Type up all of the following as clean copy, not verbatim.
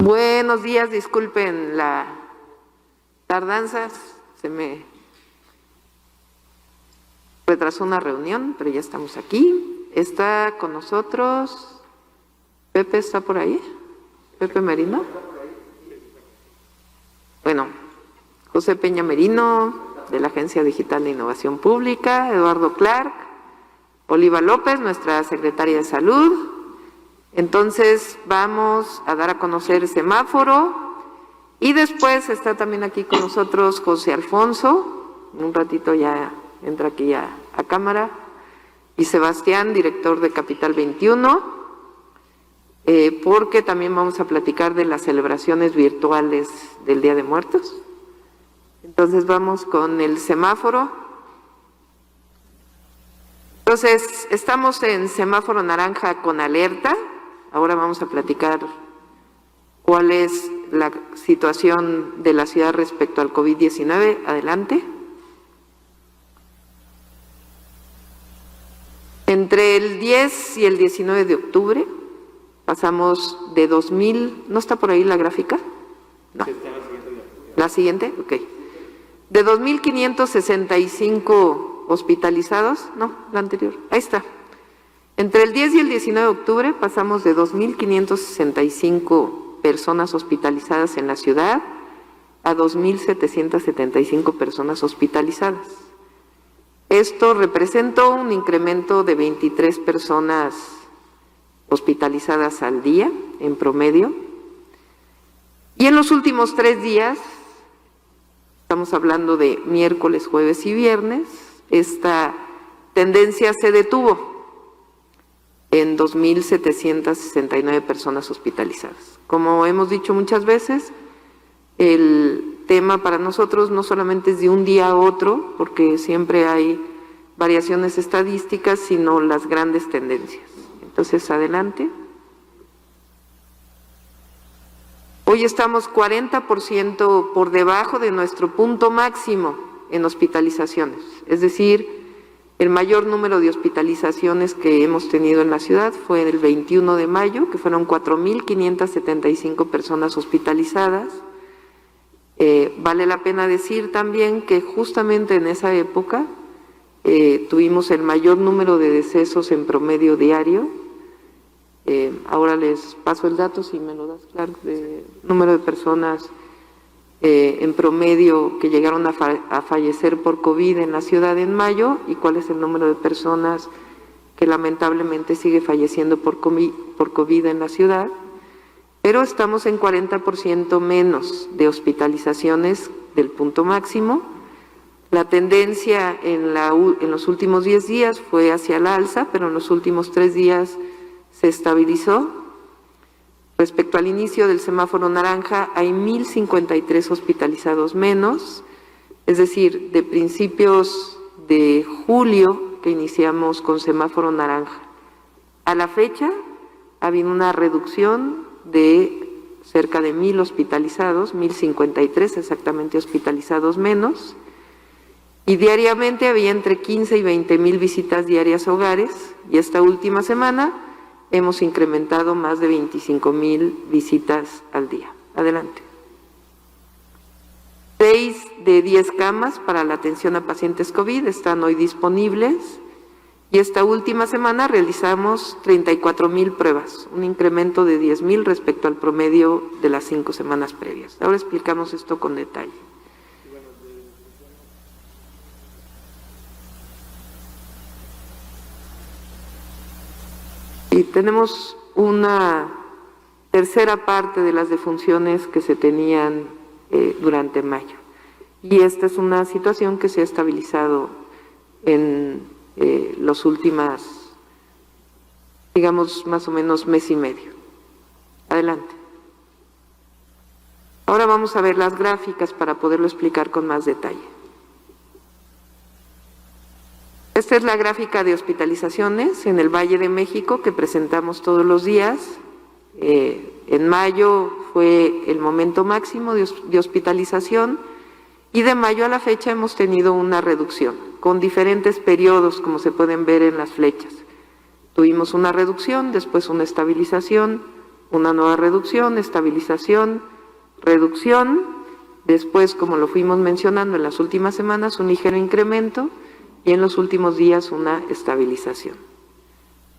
Buenos días, disculpen la tardanza, se me retrasó una reunión, pero ya estamos aquí. Está con nosotros, Pepe está por ahí, Pepe Merino. Bueno, José Peña Merino, de la Agencia Digital de Innovación Pública, Eduardo Clark, Oliva López, nuestra secretaria de Salud. Entonces vamos a dar a conocer el semáforo y después está también aquí con nosotros José Alfonso, un ratito ya entra aquí a cámara, y Sebastián, director de Capital 21, porque también vamos a platicar de las celebraciones virtuales del Día de Muertos. Entonces vamos con el semáforo. Entonces estamos en semáforo naranja con alerta. Ahora vamos a platicar cuál es la situación de la ciudad respecto al COVID-19. Adelante. Entre el 10 y el 19 de octubre pasamos de 2,000, ¿no está por ahí la gráfica? No. ¿La siguiente? Ok. De 2,565 hospitalizados, no, la anterior, ahí está. Entre el 10 y el 19 de octubre pasamos de 2,565 personas hospitalizadas en la ciudad a 2,775 personas hospitalizadas. Esto representó un incremento de 23 personas hospitalizadas al día en promedio. Y en los últimos 3 días, estamos hablando de miércoles, jueves y viernes, esta tendencia se detuvo en 2,769 personas hospitalizadas. Como hemos dicho muchas veces, el tema para nosotros no solamente es de un día a otro, porque siempre hay variaciones estadísticas, sino las grandes tendencias. Entonces, adelante. Hoy estamos 40% por debajo de nuestro punto máximo en hospitalizaciones, es decir, el mayor número de hospitalizaciones que hemos tenido en la ciudad fue el 21 de mayo, que fueron 4,575 personas hospitalizadas. Vale la pena decir también que justamente en esa época tuvimos el mayor número de decesos en promedio diario. Ahora les paso el dato, si me lo das, claro, de número de personas en promedio que llegaron a fallecer por COVID en la ciudad en mayo y cuál es el número de personas que lamentablemente sigue falleciendo por COVID en la ciudad, pero estamos en 40% menos de hospitalizaciones del punto máximo. La tendencia en los últimos 10 días fue hacia el alza, pero en los últimos 3 días se estabilizó. Respecto al inicio del semáforo naranja, hay 1,053 hospitalizados menos, es decir, de principios de julio que iniciamos con semáforo naranja. A la fecha ha habido una reducción de cerca de 1,000 hospitalizados, 1,053 exactamente hospitalizados menos, y diariamente había entre 15 y 20,000 visitas diarias a hogares, y esta última semana hemos incrementado más de 25,000 visitas al día. Adelante. 6 de 10 camas para la atención a pacientes COVID están hoy disponibles y esta última semana realizamos 34,000 pruebas, un incremento de 10,000 respecto al promedio de las 5 semanas previas. Ahora explicamos esto con detalle. Y tenemos una tercera parte de las defunciones que se tenían durante mayo. Y esta es una situación que se ha estabilizado en los últimos, digamos, más o menos mes y medio. Adelante. Ahora vamos a ver las gráficas para poderlo explicar con más detalle. Esta es la gráfica de hospitalizaciones en el Valle de México que presentamos todos los días. En mayo fue el momento máximo de hospitalización y de mayo a la fecha hemos tenido una reducción con diferentes periodos, como se pueden ver en las flechas. Tuvimos una reducción, después una estabilización, una nueva reducción, estabilización, reducción, después, como lo fuimos mencionando en las últimas semanas, un ligero incremento y en los últimos días una estabilización.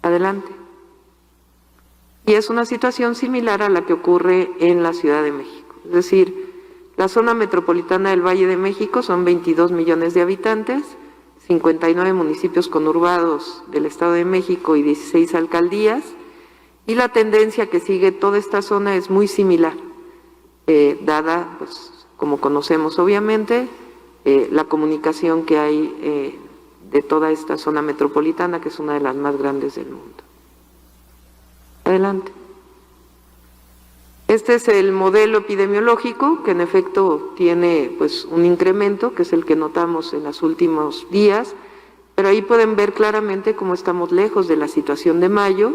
Adelante. Y es una situación similar a la que ocurre en la Ciudad de México. Es decir, la zona metropolitana del Valle de México son 22 millones de habitantes, 59 municipios conurbados del Estado de México y 16 alcaldías, y la tendencia que sigue toda esta zona es muy similar, dada, pues, como conocemos obviamente, la comunicación que hay de toda esta zona metropolitana, que es una de las más grandes del mundo. Adelante. Este es el modelo epidemiológico, que en efecto tiene pues un incremento, que es el que notamos en los últimos días, pero ahí pueden ver claramente cómo estamos lejos de la situación de mayo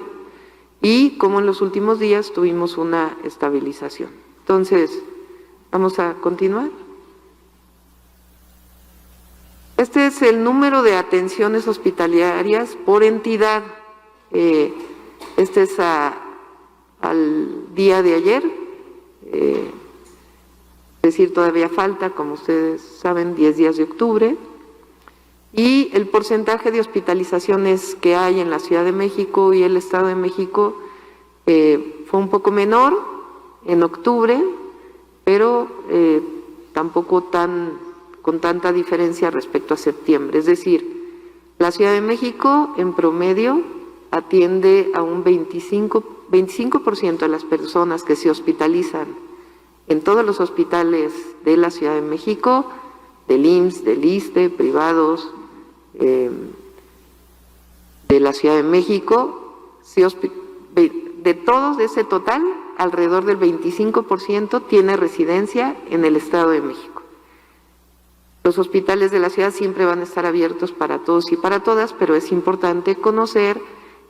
y cómo en los últimos días tuvimos una estabilización. Entonces, vamos a continuar. Este es el número de atenciones hospitalarias por entidad. Este es al día de ayer, es decir, todavía falta, como ustedes saben, 10 días de octubre, y el porcentaje de hospitalizaciones que hay en la Ciudad de México y el Estado de México fue un poco menor en octubre, pero tampoco con tanta diferencia respecto a septiembre. Es decir, la Ciudad de México en promedio atiende a un 25% de las personas que se hospitalizan en todos los hospitales de la Ciudad de México, del IMSS, del ISSSTE, privados de la Ciudad de México, de todos, de ese total, alrededor del 25% tiene residencia en el Estado de México. Los hospitales de la ciudad siempre van a estar abiertos para todos y para todas, pero es importante conocer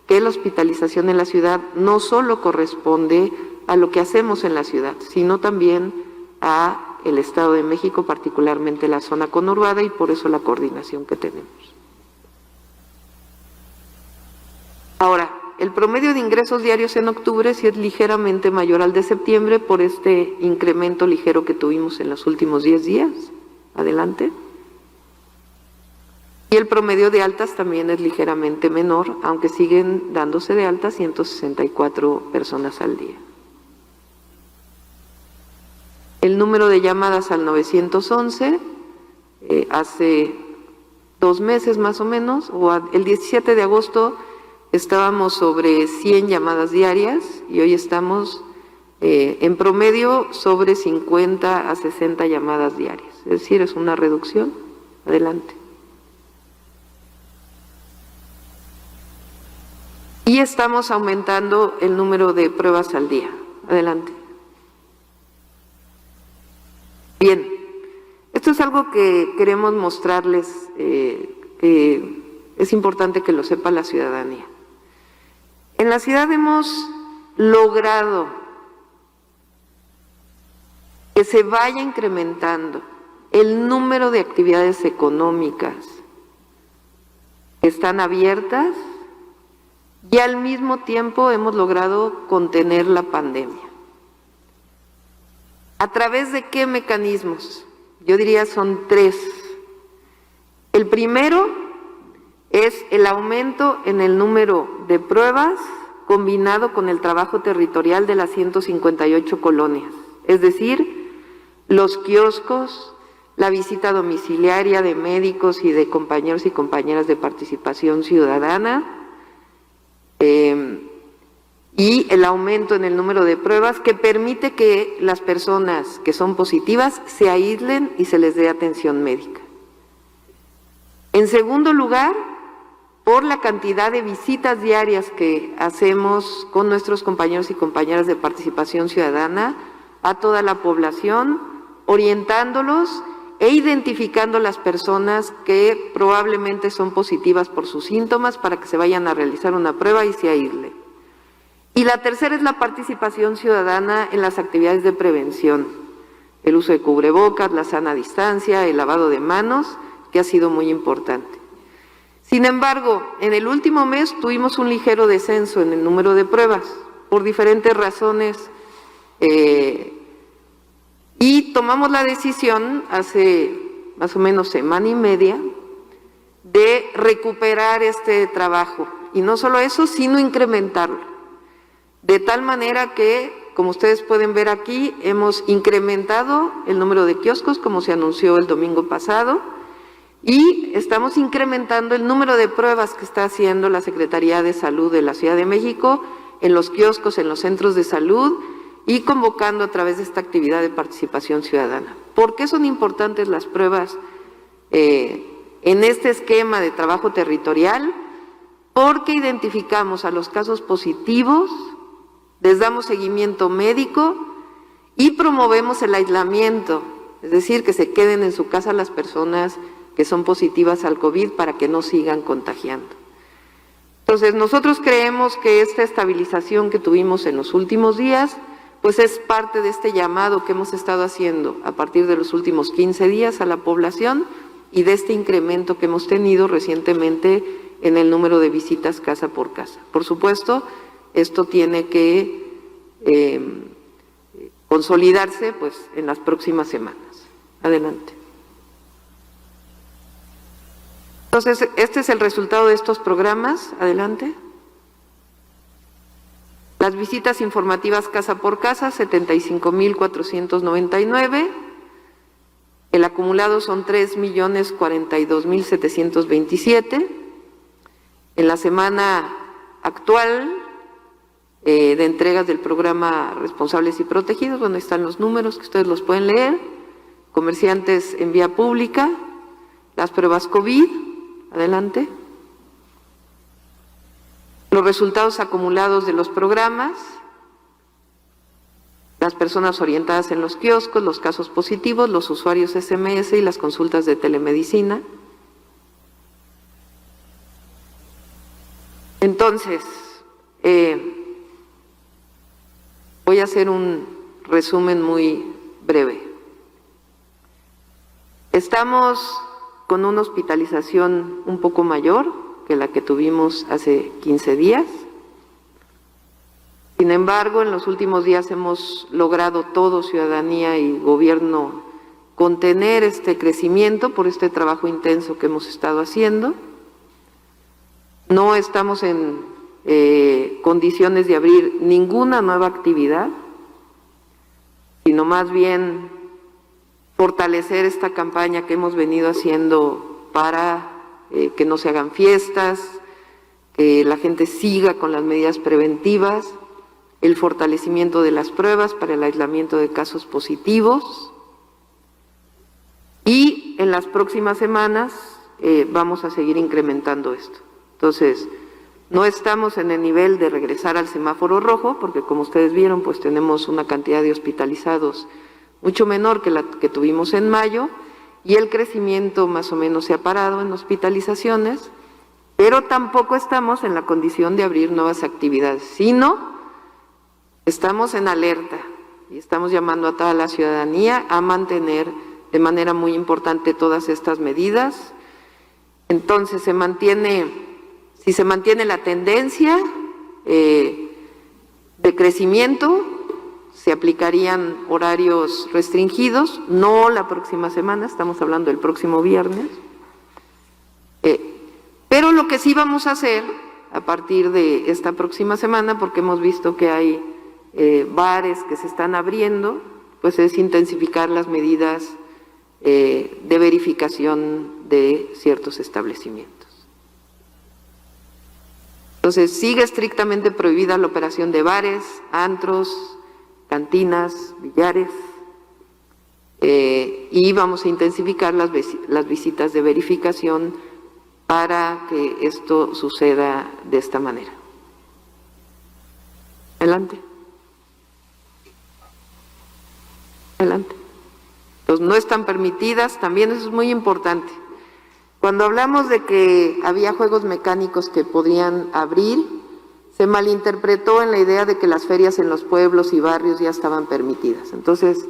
que la hospitalización en la ciudad no solo corresponde a lo que hacemos en la ciudad, sino también a el Estado de México, particularmente la zona conurbada, y por eso la coordinación que tenemos. Ahora, el promedio de ingresos diarios en octubre sí es ligeramente mayor al de septiembre por este incremento ligero que tuvimos en los últimos 10 días. Adelante. Y el promedio de altas también es ligeramente menor, aunque siguen dándose de alta 164 personas al día. El número de llamadas al 911, hace 2 meses más o menos, el 17 de agosto estábamos sobre 100 llamadas diarias y hoy estamos en promedio sobre 50 a 60 llamadas diarias. Es decir, es una reducción. Adelante. Y estamos aumentando el número de pruebas al día. Adelante. Bien, esto es algo que queremos mostrarles, que es importante que lo sepa la ciudadanía. En la ciudad hemos logrado que se vaya incrementando el número de actividades económicas que están abiertas y al mismo tiempo hemos logrado contener la pandemia. ¿A través de qué mecanismos? Yo diría son 3. El primero es el aumento en el número de pruebas combinado con el trabajo territorial de las 158 colonias, es decir, los kioscos, la visita domiciliaria de médicos y de compañeros y compañeras de participación ciudadana, y el aumento en el número de pruebas que permite que las personas que son positivas se aíslen y se les dé atención médica. En segundo lugar, por la cantidad de visitas diarias que hacemos con nuestros compañeros y compañeras de participación ciudadana a toda la población, orientándolos e identificando las personas que probablemente son positivas por sus síntomas para que se vayan a realizar una prueba y se aíslen. Y la tercera es la participación ciudadana en las actividades de prevención, el uso de cubrebocas, la sana distancia, el lavado de manos, que ha sido muy importante. Sin embargo, en el último mes tuvimos un ligero descenso en el número de pruebas, por diferentes razones, y tomamos la decisión hace más o menos semana y media de recuperar este trabajo, y no solo eso, sino incrementarlo, de tal manera que, como ustedes pueden ver aquí, hemos incrementado el número de kioscos, como se anunció el domingo pasado, y estamos incrementando el número de pruebas que está haciendo la Secretaría de Salud de la Ciudad de México en los kioscos, en los centros de salud, y convocando a través de esta actividad de participación ciudadana. ¿Por qué son importantes las pruebas en este esquema de trabajo territorial? Porque identificamos a los casos positivos, les damos seguimiento médico y promovemos el aislamiento, es decir, que se queden en su casa las personas que son positivas al COVID para que no sigan contagiando. Entonces, nosotros creemos que esta estabilización que tuvimos en los últimos días, pues es parte de este llamado que hemos estado haciendo a partir de los últimos 15 días a la población y de este incremento que hemos tenido recientemente en el número de visitas casa por casa. Por supuesto, esto tiene que consolidarse pues en las próximas semanas. Adelante. Entonces, este es el resultado de estos programas. Adelante. Las visitas informativas casa por casa, 75,499. El acumulado son 3,042,727. En la semana actual de entregas del programa Responsables y Protegidos, donde están los números que ustedes los pueden leer, comerciantes en vía pública, las pruebas COVID, adelante. Los resultados acumulados de los programas, las personas orientadas en los kioscos, los casos positivos, los usuarios SMS y las consultas de telemedicina. Entonces, voy a hacer un resumen muy breve. Estamos con una hospitalización un poco mayor que la que tuvimos hace 15 días. Sin embargo, en los últimos días hemos logrado todo, ciudadanía y gobierno, contener este crecimiento por este trabajo intenso que hemos estado haciendo. No estamos en condiciones de abrir ninguna nueva actividad, sino más bien fortalecer esta campaña que hemos venido haciendo para que no se hagan fiestas, que la gente siga con las medidas preventivas, el fortalecimiento de las pruebas para el aislamiento de casos positivos, y en las próximas semanas vamos a seguir incrementando esto. Entonces, no estamos en el nivel de regresar al semáforo rojo, porque como ustedes vieron, pues tenemos una cantidad de hospitalizados mucho menor que la que tuvimos en mayo, y el crecimiento más o menos se ha parado en hospitalizaciones, pero tampoco estamos en la condición de abrir nuevas actividades, sino estamos en alerta y estamos llamando a toda la ciudadanía a mantener de manera muy importante todas estas medidas. Entonces, si se mantiene la tendencia de crecimiento, se aplicarían horarios restringidos, no la próxima semana, estamos hablando del próximo viernes. Pero lo que sí vamos a hacer a partir de esta próxima semana, porque hemos visto que hay bares que se están abriendo, pues es intensificar las medidas de verificación de ciertos establecimientos. Entonces, sigue estrictamente prohibida la operación de bares, antros, cantinas, billares, y vamos a intensificar las visitas de verificación para que esto suceda de esta manera. Adelante. Adelante. Entonces, no están permitidas, también eso es muy importante. Cuando hablamos de que había juegos mecánicos que podían abrir, se malinterpretó en la idea de que las ferias en los pueblos y barrios ya estaban permitidas. Entonces,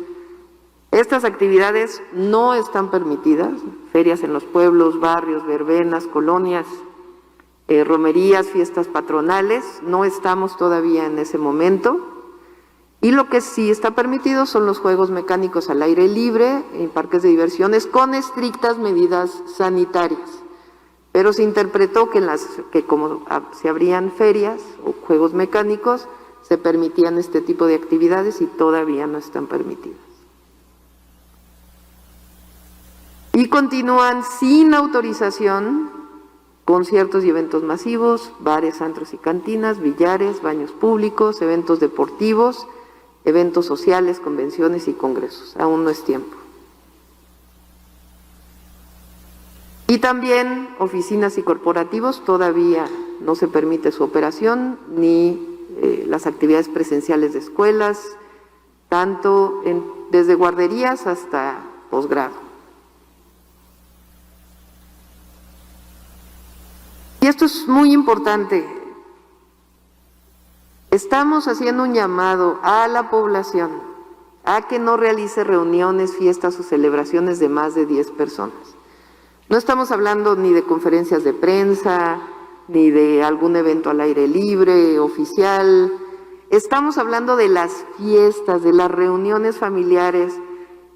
estas actividades no están permitidas, ferias en los pueblos, barrios, verbenas, colonias, romerías, fiestas patronales, no estamos todavía en ese momento. Y lo que sí está permitido son los juegos mecánicos al aire libre en parques de diversiones con estrictas medidas sanitarias. Pero se interpretó que como se abrían ferias o juegos mecánicos, se permitían este tipo de actividades y todavía no están permitidas. Y continúan sin autorización conciertos y eventos masivos, bares, antros y cantinas, billares, baños públicos, eventos deportivos, eventos sociales, convenciones y congresos. Aún no es tiempo. Y también oficinas y corporativos, todavía no se permite su operación, ni las actividades presenciales de escuelas, tanto desde guarderías hasta posgrado. Y esto es muy importante. Estamos haciendo un llamado a la población a que no realice reuniones, fiestas o celebraciones de más de 10 personas. No estamos hablando ni de conferencias de prensa, ni de algún evento al aire libre, oficial. Estamos hablando de las fiestas, de las reuniones familiares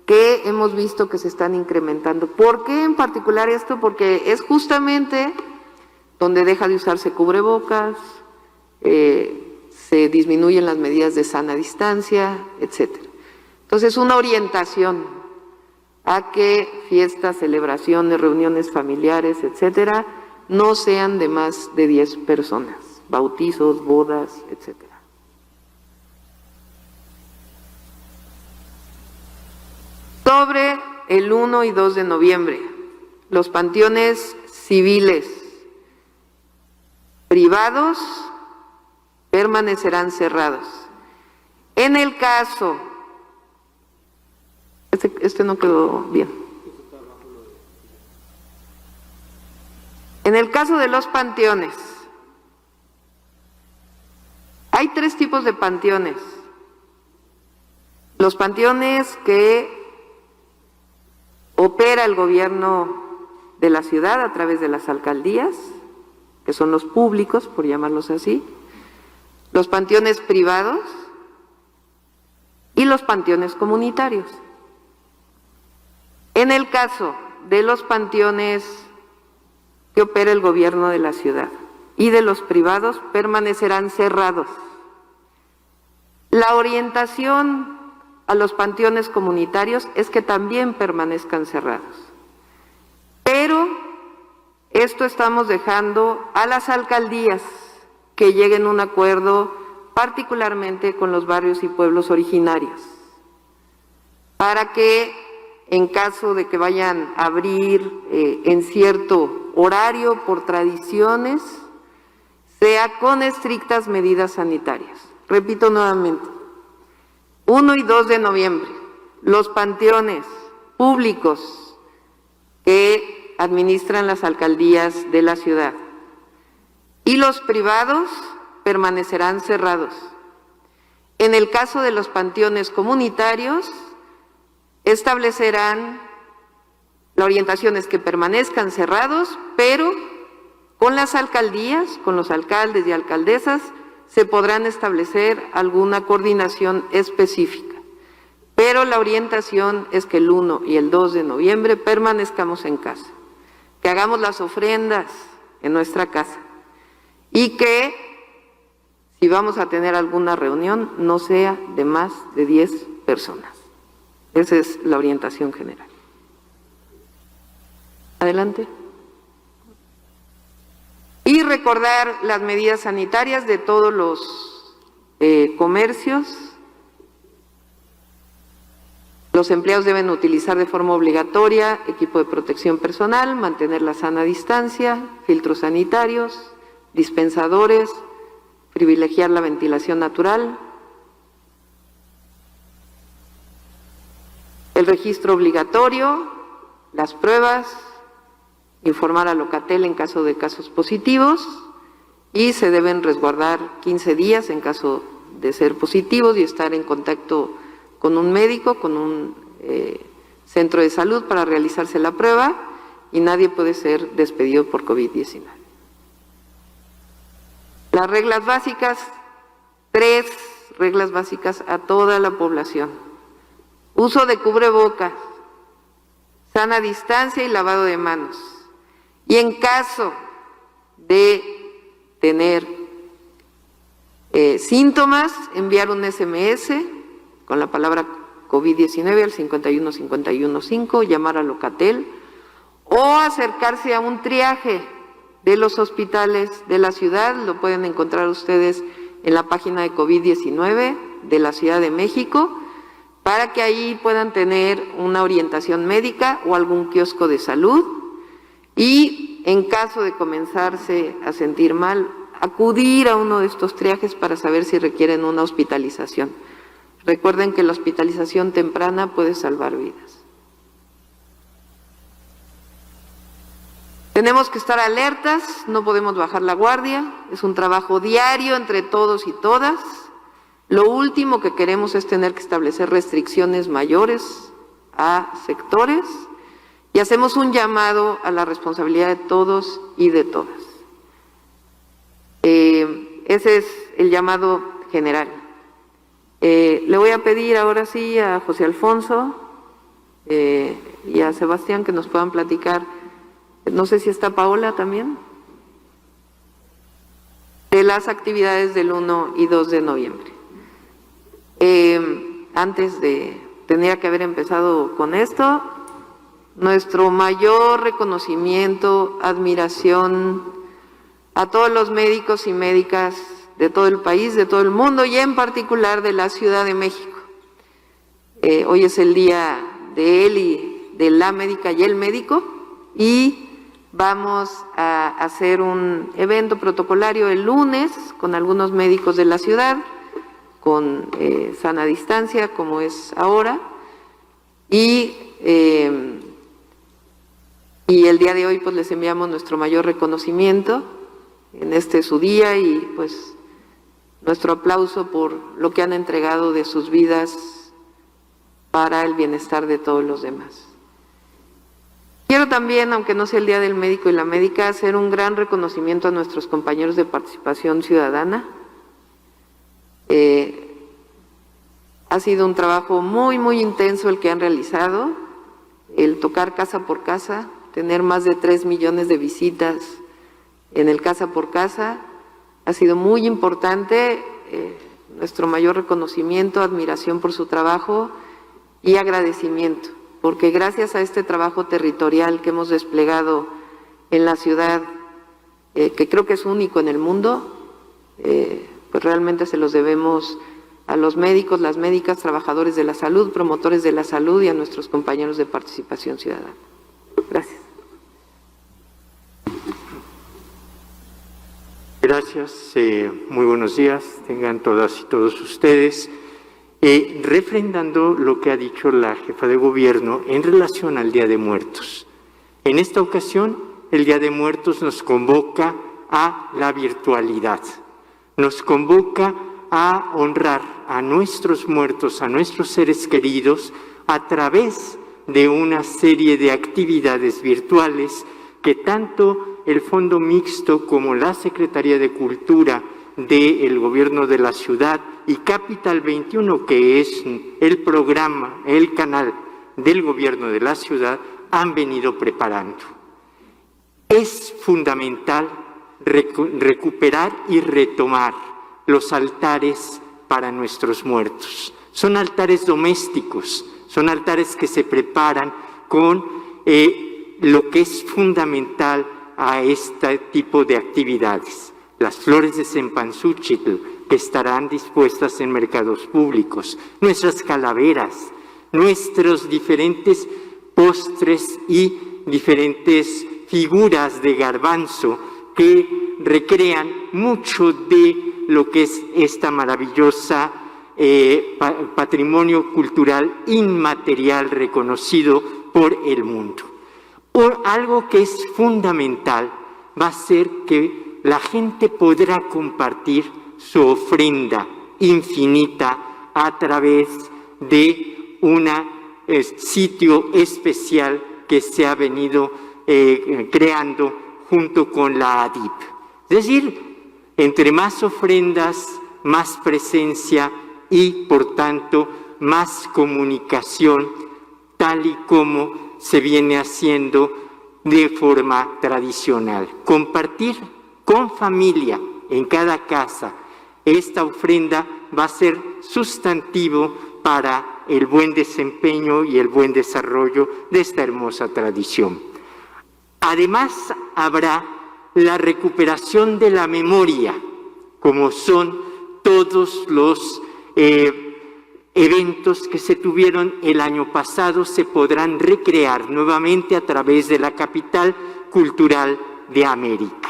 que hemos visto que se están incrementando. ¿Por qué en particular esto? Porque es justamente donde deja de usarse cubrebocas, se disminuyen las medidas de sana distancia, etcétera. Entonces, una orientación a que fiestas, celebraciones, reuniones familiares, etcétera, no sean de más de 10 personas, bautizos, bodas, etcétera. Sobre el 1 y 2 de noviembre, los panteones civiles privados permanecerán cerrados. En el caso, este no quedó bien. En el caso de los panteones, hay 3 tipos de panteones. Los panteones que opera el gobierno de la ciudad a través de las alcaldías, que son los públicos, por llamarlos así, los panteones privados y los panteones comunitarios. En el caso de los panteones que opera el gobierno de la ciudad y de los privados, permanecerán cerrados. La orientación a los panteones comunitarios es que también permanezcan cerrados. Pero esto estamos dejando a las alcaldías que lleguen a un acuerdo, particularmente con los barrios y pueblos originarios, para que en caso de que vayan a abrir en cierto horario por tradiciones, sea con estrictas medidas sanitarias. Repito nuevamente, 1 y 2 de noviembre, los panteones públicos que administran las alcaldías de la ciudad y los privados permanecerán cerrados. En el caso de los panteones comunitarios, establecerán, la orientación es que permanezcan cerrados, pero con las alcaldías, con los alcaldes y alcaldesas, se podrán establecer alguna coordinación específica. Pero la orientación es que el 1 y el 2 de noviembre permanezcamos en casa, que hagamos las ofrendas en nuestra casa y que si vamos a tener alguna reunión no sea de más de 10 personas. Esa es la orientación general. Adelante. Y recordar las medidas sanitarias de todos los comercios. Los empleados deben utilizar de forma obligatoria equipo de protección personal, mantener la sana distancia, filtros sanitarios, dispensadores, privilegiar la ventilación natural, el registro obligatorio, las pruebas, informar a Locatel en caso de casos positivos y se deben resguardar 15 días en caso de ser positivos y estar en contacto con un médico, con un centro de salud para realizarse la prueba y nadie puede ser despedido por COVID-19. Las reglas básicas, 3 reglas básicas a toda la población. Uso de cubrebocas, sana distancia y lavado de manos. Y en caso de tener síntomas, enviar un SMS con la palabra COVID-19 al 51515, llamar a Locatel o acercarse a un triaje de los hospitales de la ciudad. Lo pueden encontrar ustedes en la página de COVID-19 de la Ciudad de México, para que ahí puedan tener una orientación médica o algún kiosco de salud, y en caso de comenzarse a sentir mal, acudir a uno de estos triajes para saber si requieren una hospitalización. Recuerden que la hospitalización temprana puede salvar vidas. Tenemos que estar alertas, no podemos bajar la guardia, es un trabajo diario entre todos y todas. Lo último que queremos es tener que establecer restricciones mayores a sectores, y hacemos un llamado a la responsabilidad de todos y de todas. Ese es el llamado general. Le voy a pedir ahora sí a José Alfonso y a Sebastián que nos puedan platicar, no sé si está Paola también, de las actividades del 1 y 2 de noviembre. Antes de tener que haber empezado con esto, nuestro mayor reconocimiento, admiración a todos los médicos y médicas de todo el país, de todo el mundo y en particular de la Ciudad de México. Hoy es el día de él y de la médica y el médico, y vamos a hacer un evento protocolario el lunes con algunos médicos de la ciudad, con sana distancia como es ahora, y el día de hoy pues les enviamos nuestro mayor reconocimiento en este su día, y pues nuestro aplauso por lo que han entregado de sus vidas para el bienestar de todos los demás. Quiero también, aunque no sea el Día del Médico y la Médica, hacer un gran reconocimiento a nuestros compañeros de Participación Ciudadana. Ha sido un trabajo muy, muy intenso el que han realizado, el tocar casa por casa, tener más de 3 millones de visitas en el casa por casa, ha sido muy importante. Nuestro mayor reconocimiento, admiración por su trabajo y agradecimiento, porque gracias a este trabajo territorial que hemos desplegado en la ciudad, que creo que es único en el mundo, pues realmente se los debemos a los médicos, las médicas, trabajadores de la salud, promotores de la salud y a nuestros compañeros de Participación Ciudadana. Gracias. Gracias, muy buenos días, tengan todas y todos ustedes. Refrendando lo que ha dicho la jefa de gobierno en relación al Día de Muertos. En esta ocasión, el Día de Muertos nos convoca a la virtualidad, nos convoca a honrar a nuestros muertos, a nuestros seres queridos, a través de una serie de actividades virtuales que tanto el Fondo Mixto como la Secretaría de Cultura del Gobierno de la Ciudad y Capital 21, que es el programa, el canal del Gobierno de la Ciudad, han venido preparando. Es fundamental recuperar y retomar los altares para nuestros muertos. Son altares domésticos, son altares que se preparan con lo que es fundamental a este tipo de actividades. Las flores de cempasúchil que estarán dispuestas en mercados públicos, nuestras calaveras, nuestros diferentes postres y diferentes figuras de garbanzo que recrean mucho de lo que es esta maravillosa patrimonio cultural inmaterial reconocido por el mundo. Algo que es fundamental va a ser que la gente podrá compartir su ofrenda infinita a través de un sitio especial que se ha venido creando junto con la ADIP. Es decir, Entre más ofrendas, más presencia y, por tanto, más comunicación, tal y como se viene haciendo de forma tradicional. Compartir con familia en cada casa esta ofrenda va a ser sustantivo para el buen desempeño y el buen desarrollo de esta hermosa tradición. Además, habrá la recuperación de la memoria, como son todos los eventos que se tuvieron el año pasado, se podrán recrear nuevamente a través de la capital cultural de América.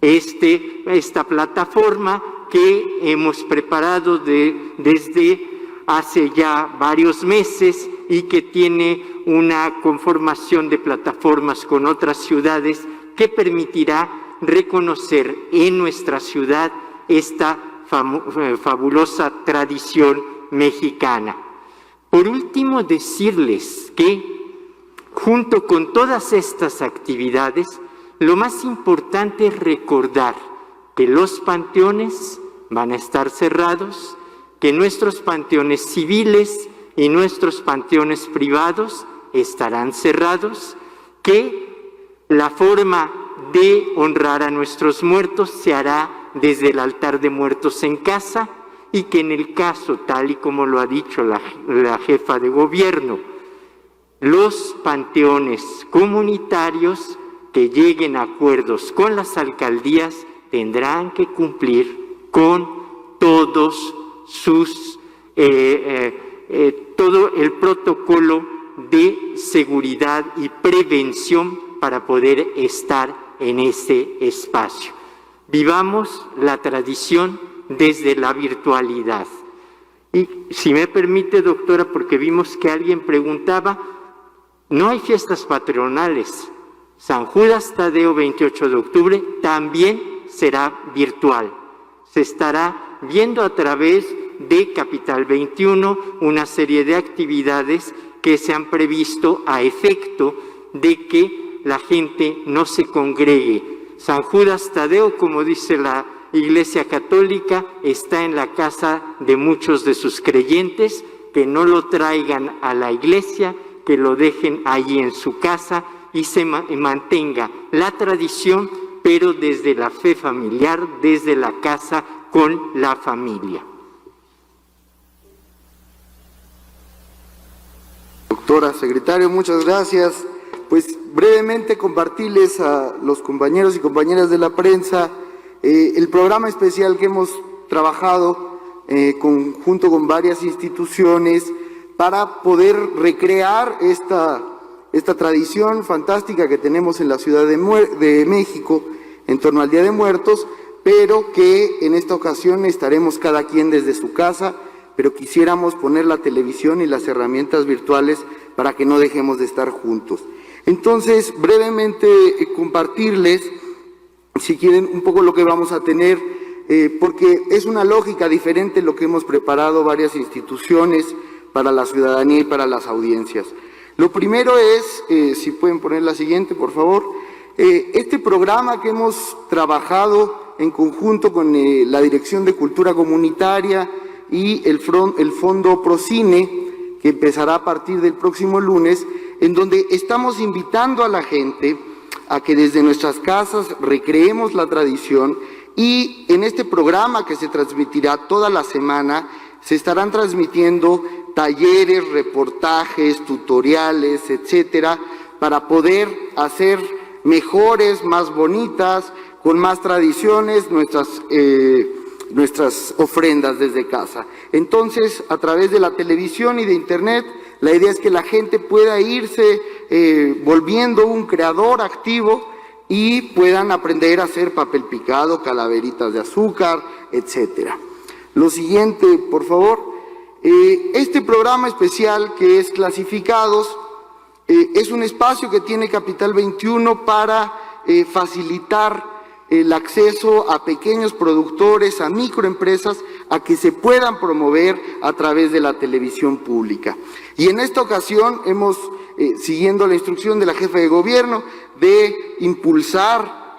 Esta plataforma que hemos preparado desde hace ya varios meses y que tiene una conformación de plataformas con otras ciudades que permitirá reconocer en nuestra ciudad esta fabulosa tradición mexicana. Por último, decirles que junto con todas estas actividades, lo más importante es recordar que los panteones van a estar cerrados, que nuestros panteones civiles y nuestros panteones privados estarán cerrados, que la forma de honrar a nuestros muertos se hará desde el altar de muertos en casa y que en el caso, tal y como lo ha dicho la jefa de gobierno, los panteones comunitarios que lleguen a acuerdos con las alcaldías tendrán que cumplir con todos sus todo el protocolo de seguridad y prevención para poder estar en ese espacio. Vivamos la tradición desde la virtualidad. Y si me permite, doctora, porque vimos que alguien preguntaba, no hay fiestas patronales. San Judas Tadeo, 28 de octubre, también será virtual. Se estará viendo a través de Capital 21 una serie de actividades que se han previsto a efecto de que la gente no se congregue. San Judas Tadeo, como dice la Iglesia Católica, está en la casa de muchos de sus creyentes, que no lo traigan a la iglesia, que lo dejen allí en su casa y se mantenga la tradición, pero desde la fe familiar, desde la casa con la familia. Doctora secretario, muchas gracias. Pues brevemente compartirles a los compañeros y compañeras de la prensa el programa especial que hemos trabajado junto con varias instituciones para poder recrear esta tradición fantástica que tenemos en la Ciudad de México en torno al Día de Muertos, pero que en esta ocasión estaremos cada quien desde su casa, pero quisiéramos poner la televisión y las herramientas virtuales para que no dejemos de estar juntos. Entonces, brevemente compartirles, si quieren, un poco lo que vamos a tener, porque es una lógica diferente lo que hemos preparado varias instituciones para la ciudadanía y para las audiencias. Lo primero es, si pueden poner la siguiente, por favor, este programa que hemos trabajado en conjunto con la Dirección de Cultura Comunitaria y el Fondo Procine, que empezará a partir del próximo lunes, en donde estamos invitando a la gente a que desde nuestras casas recreemos la tradición, y en este programa que se transmitirá toda la semana se estarán transmitiendo talleres, reportajes, tutoriales, etcétera, para poder hacer mejores, más bonitas, con más tradiciones, nuestras ofrendas desde casa. Entonces, a través de la televisión y de internet, la idea es que la gente pueda irse volviendo un creador activo y puedan aprender a hacer papel picado, calaveritas de azúcar, etcétera. Lo siguiente, por favor. Este programa especial que es Clasificados es un espacio que tiene Capital 21 para facilitar el acceso a pequeños productores, a microempresas, a que se puedan promover a través de la televisión pública. Y en esta ocasión hemos, siguiendo la instrucción de la jefa de gobierno, de impulsar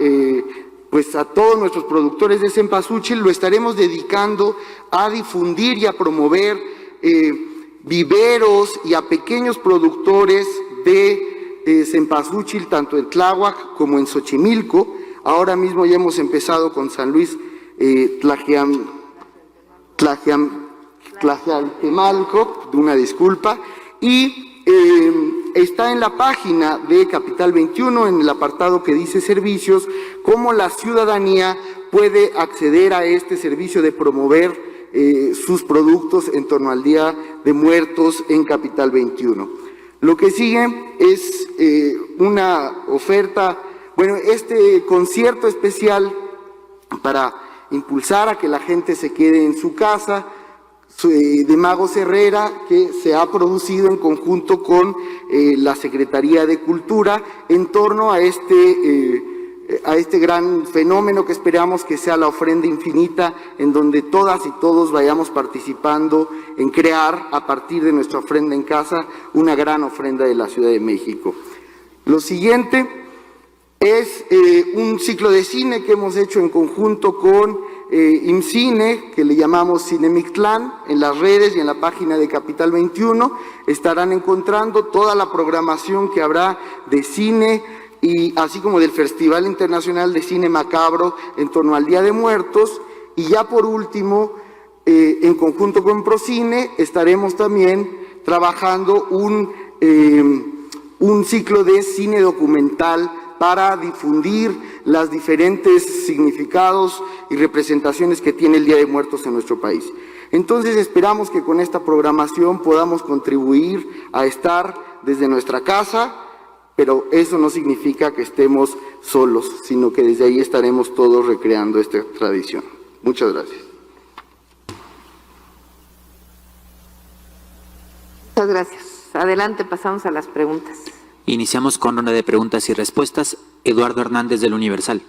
pues a todos nuestros productores de cempasúchil lo estaremos dedicando a difundir y a promover viveros y a pequeños productores de cempasúchil, tanto en Tláhuac como en Xochimilco. Ahora mismo ya hemos empezado con San Luis Tlaxialtemalco, una disculpa, y está en la página de Capital 21, en el apartado que dice servicios, cómo la ciudadanía puede acceder a este servicio de promover sus productos en torno al Día de Muertos en Capital 21. Lo que sigue es una oferta, bueno, este concierto especial para impulsar a que la gente se quede en su casa, de Magos Herrera, que se ha producido en conjunto con la Secretaría de Cultura en torno a este gran fenómeno que esperamos que sea la ofrenda infinita, en donde todas y todos vayamos participando en crear, a partir de nuestra ofrenda en casa, una gran ofrenda de la Ciudad de México. Lo siguiente es un ciclo de cine que hemos hecho en conjunto con IMCINE, que le llamamos Cinemictlán. En las redes y en la página de Capital 21 estarán encontrando toda la programación que habrá de cine, y así como del Festival Internacional de Cine Macabro en torno al Día de Muertos. Y ya por último, en conjunto con Procine, estaremos también trabajando un ciclo de cine documental para difundir los diferentes significados y representaciones que tiene el Día de Muertos en nuestro país. Entonces esperamos que con esta programación podamos contribuir a estar desde nuestra casa, pero eso no significa que estemos solos, sino que desde ahí estaremos todos recreando esta tradición. Muchas gracias. Muchas gracias. Adelante, pasamos a las preguntas. Iniciamos con ronda de preguntas y respuestas. Eduardo Hernández, del Universal.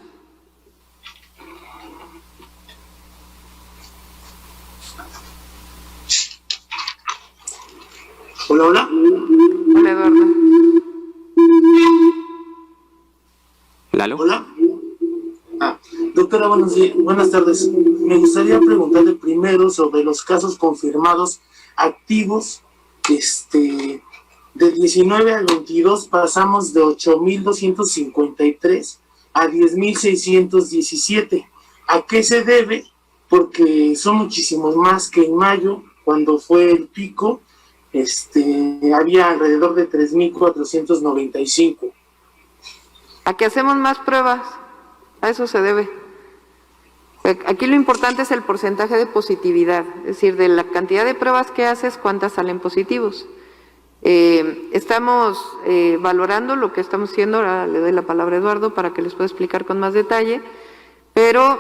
Hola, hola. Hola, Eduardo. Lalo. Hola. Doctora, buenas tardes. Me gustaría preguntarle primero sobre los casos confirmados activos. Del 19 al 22 pasamos de 8,253 a 10,617. ¿A qué se debe? Porque son muchísimos más que en mayo, cuando fue el pico. Había alrededor de 3,495. ¿A qué hacemos más pruebas? A eso se debe. Aquí lo importante es el porcentaje de positividad, es decir, de la cantidad de pruebas que haces, cuántas salen positivos. Estamos valorando lo que estamos haciendo. Ahora le doy la palabra a Eduardo para que les pueda explicar con más detalle, pero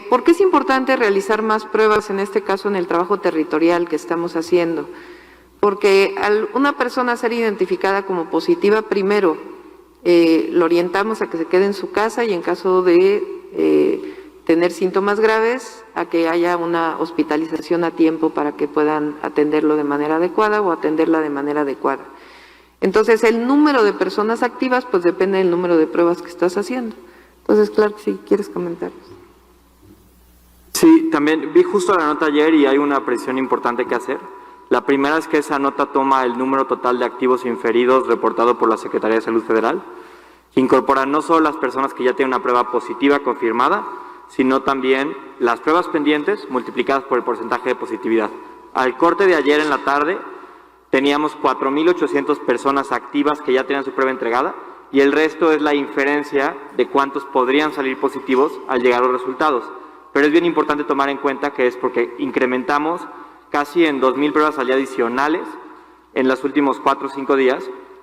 ¿por qué es importante realizar más pruebas en este caso en el trabajo territorial que estamos haciendo? Porque al una persona ser identificada como positiva, primero lo orientamos a que se quede en su casa y en caso de tener síntomas graves, a que haya una hospitalización a tiempo para que puedan atenderlo de manera adecuada o atenderla de manera adecuada. Entonces, el número de personas activas, pues depende del número de pruebas que estás haciendo. Entonces, claro que sí, ¿quieres comentar? Sí, también vi justo la nota ayer y hay una precisión importante que hacer. La primera es que esa nota toma el número total de activos inferidos reportado por la Secretaría de Salud Federal, que incorpora no solo las personas que ya tienen una prueba positiva confirmada, sino también las pruebas pendientes multiplicadas por el porcentaje de positividad. Al corte de ayer en la tarde teníamos 4,800 personas activas que ya tenían su prueba entregada y el resto es la inferencia de cuántos podrían salir positivos al llegar los resultados. Pero es bien importante tomar en cuenta que es porque incrementamos casi en 2,000 pruebas al día adicionales en los últimos 4 o 5 días,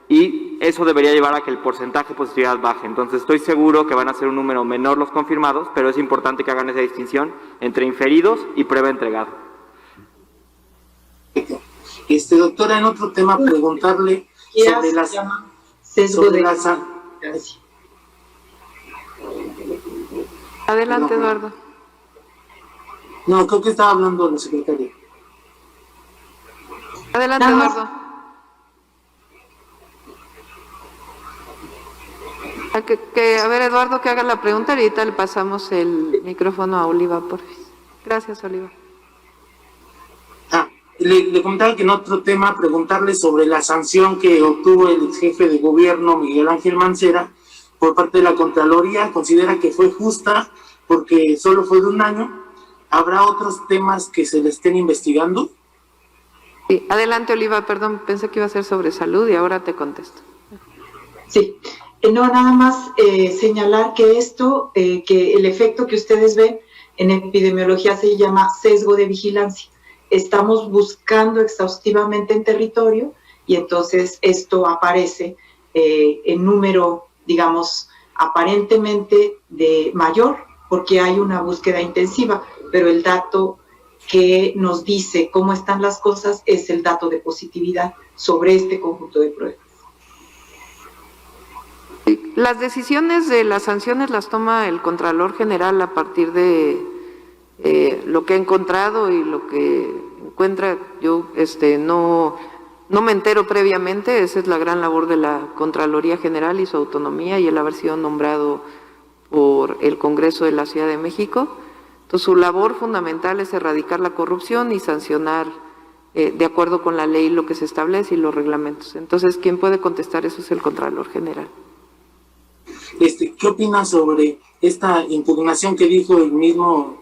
y eso debería llevar a que el porcentaje de positividad baje. Entonces estoy seguro que van a ser un número menor los confirmados, pero es importante que hagan esa distinción entre inferidos y prueba entregada. Doctora, en otro tema, preguntarle sobre las... Adelante, Eduardo. No, creo que estaba hablando la secretaria. Adelante, Eduardo. A ver, Eduardo, que haga la pregunta y ahorita le pasamos el micrófono a Oliva, porfis. Gracias, Oliva. Le comentaba que en otro tema preguntarle sobre la sanción que obtuvo el ex jefe de gobierno Miguel Ángel Mancera por parte de la Contraloría. ¿Considera que fue justa porque solo fue de un año? ¿Habrá otros temas que se le estén investigando? Sí, adelante, Oliva, perdón, pensé que iba a ser sobre salud y ahora te contesto. Sí, no, nada más señalar que que el efecto que ustedes ven en epidemiología se llama sesgo de vigilancia. Estamos buscando exhaustivamente en territorio y entonces esto aparece en número, digamos, aparentemente de mayor, porque hay una búsqueda intensiva, pero el dato que nos dice cómo están las cosas es el dato de positividad sobre este conjunto de pruebas. Las decisiones de las sanciones las toma el Contralor General a partir de lo que ha encontrado y lo que encuentra. Yo no me entero previamente, esa es la gran labor de la Contraloría General y su autonomía y el haber sido nombrado por el Congreso de la Ciudad de México. Entonces, su labor fundamental es erradicar la corrupción y sancionar de acuerdo con la ley lo que se establece y los reglamentos. Entonces, quien puede contestar eso es el Contralor General. ¿Qué opina sobre esta impugnación que dijo el mismo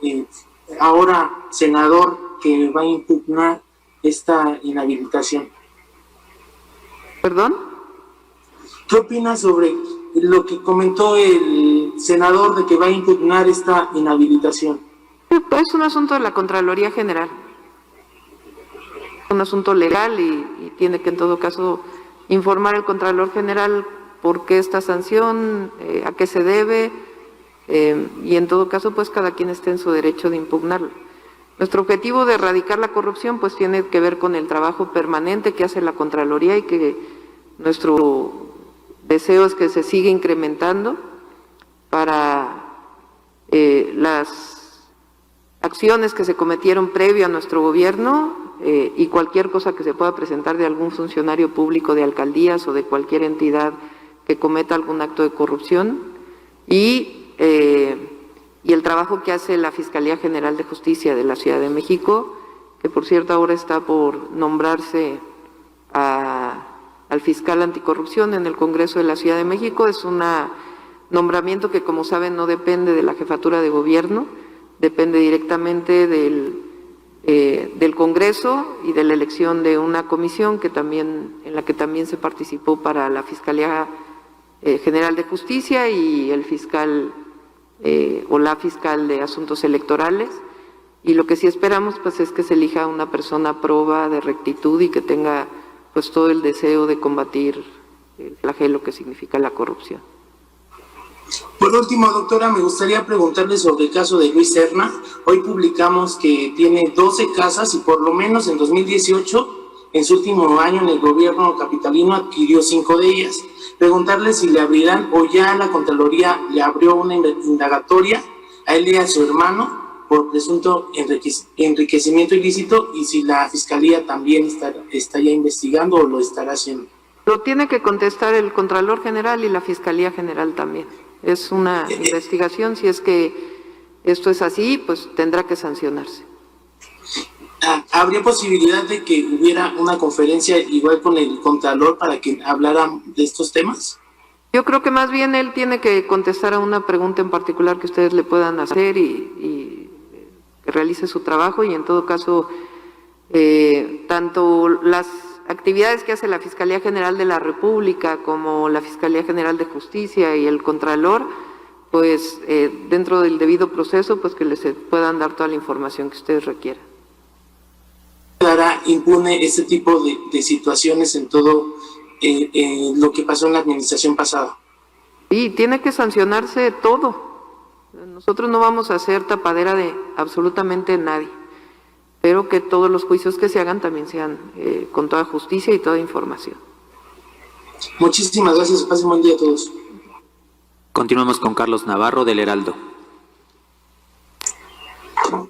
ahora senador que va a impugnar esta inhabilitación? ¿Perdón? ¿Qué opina sobre lo que comentó el senador de que va a impugnar esta inhabilitación? Es un asunto de la Contraloría General, un asunto legal y tiene que en todo caso informar el Contralor General por qué esta sanción, a qué se debe, y en todo caso pues cada quien esté en su derecho de impugnarlo. Nuestro objetivo de erradicar la corrupción pues tiene que ver con el trabajo permanente que hace la Contraloría y que nuestro deseo es que se siga incrementando para las acciones que se cometieron previo a nuestro gobierno y cualquier cosa que se pueda presentar de algún funcionario público de alcaldías o de cualquier entidad que cometa algún acto de corrupción y el trabajo que hace la Fiscalía General de Justicia de la Ciudad de México, que por cierto ahora está por nombrarse al fiscal anticorrupción en el Congreso de la Ciudad de México. Es un nombramiento que, como saben, no depende de la jefatura de gobierno, depende directamente del Congreso y de la elección de una comisión en la que también se participó para la Fiscalía General de Justicia y el fiscal o la fiscal de Asuntos Electorales. Y lo que sí esperamos pues es que se elija una persona proba de rectitud y que tenga pues todo el deseo de combatir el flagelo que significa la corrupción. Por último, doctora, me gustaría preguntarle sobre el caso de Luis Serna. Hoy publicamos que tiene 12 casas y por lo menos en 2018, en su último año en el gobierno capitalino, adquirió 5 de ellas. Preguntarle si le abrirán o ya la Contraloría le abrió una indagatoria a él y a su hermano por presunto enriquecimiento ilícito y si la Fiscalía también está ya investigando o lo estará haciendo. Lo tiene que contestar el Contralor General y la Fiscalía General también. Es una investigación, si es que esto es así, pues tendrá que sancionarse. ¿Habría posibilidad de que hubiera una conferencia igual con el Contralor para que hablaran de estos temas? Yo creo que más bien él tiene que contestar a una pregunta en particular que ustedes le puedan hacer y que realice su trabajo y en todo caso tanto las actividades que hace la Fiscalía General de la República como la Fiscalía General de Justicia y el Contralor, pues dentro del debido proceso, pues que les puedan dar toda la información que ustedes requieran. ¿Quedará impune este tipo de situaciones en todo lo que pasó en la administración pasada? Y tiene que sancionarse todo. Nosotros no vamos a hacer tapadera de absolutamente nadie, pero que todos los juicios que se hagan también sean con toda justicia y toda información. Muchísimas gracias. Pasen buen día a todos. Continuamos con Carlos Navarro del Heraldo.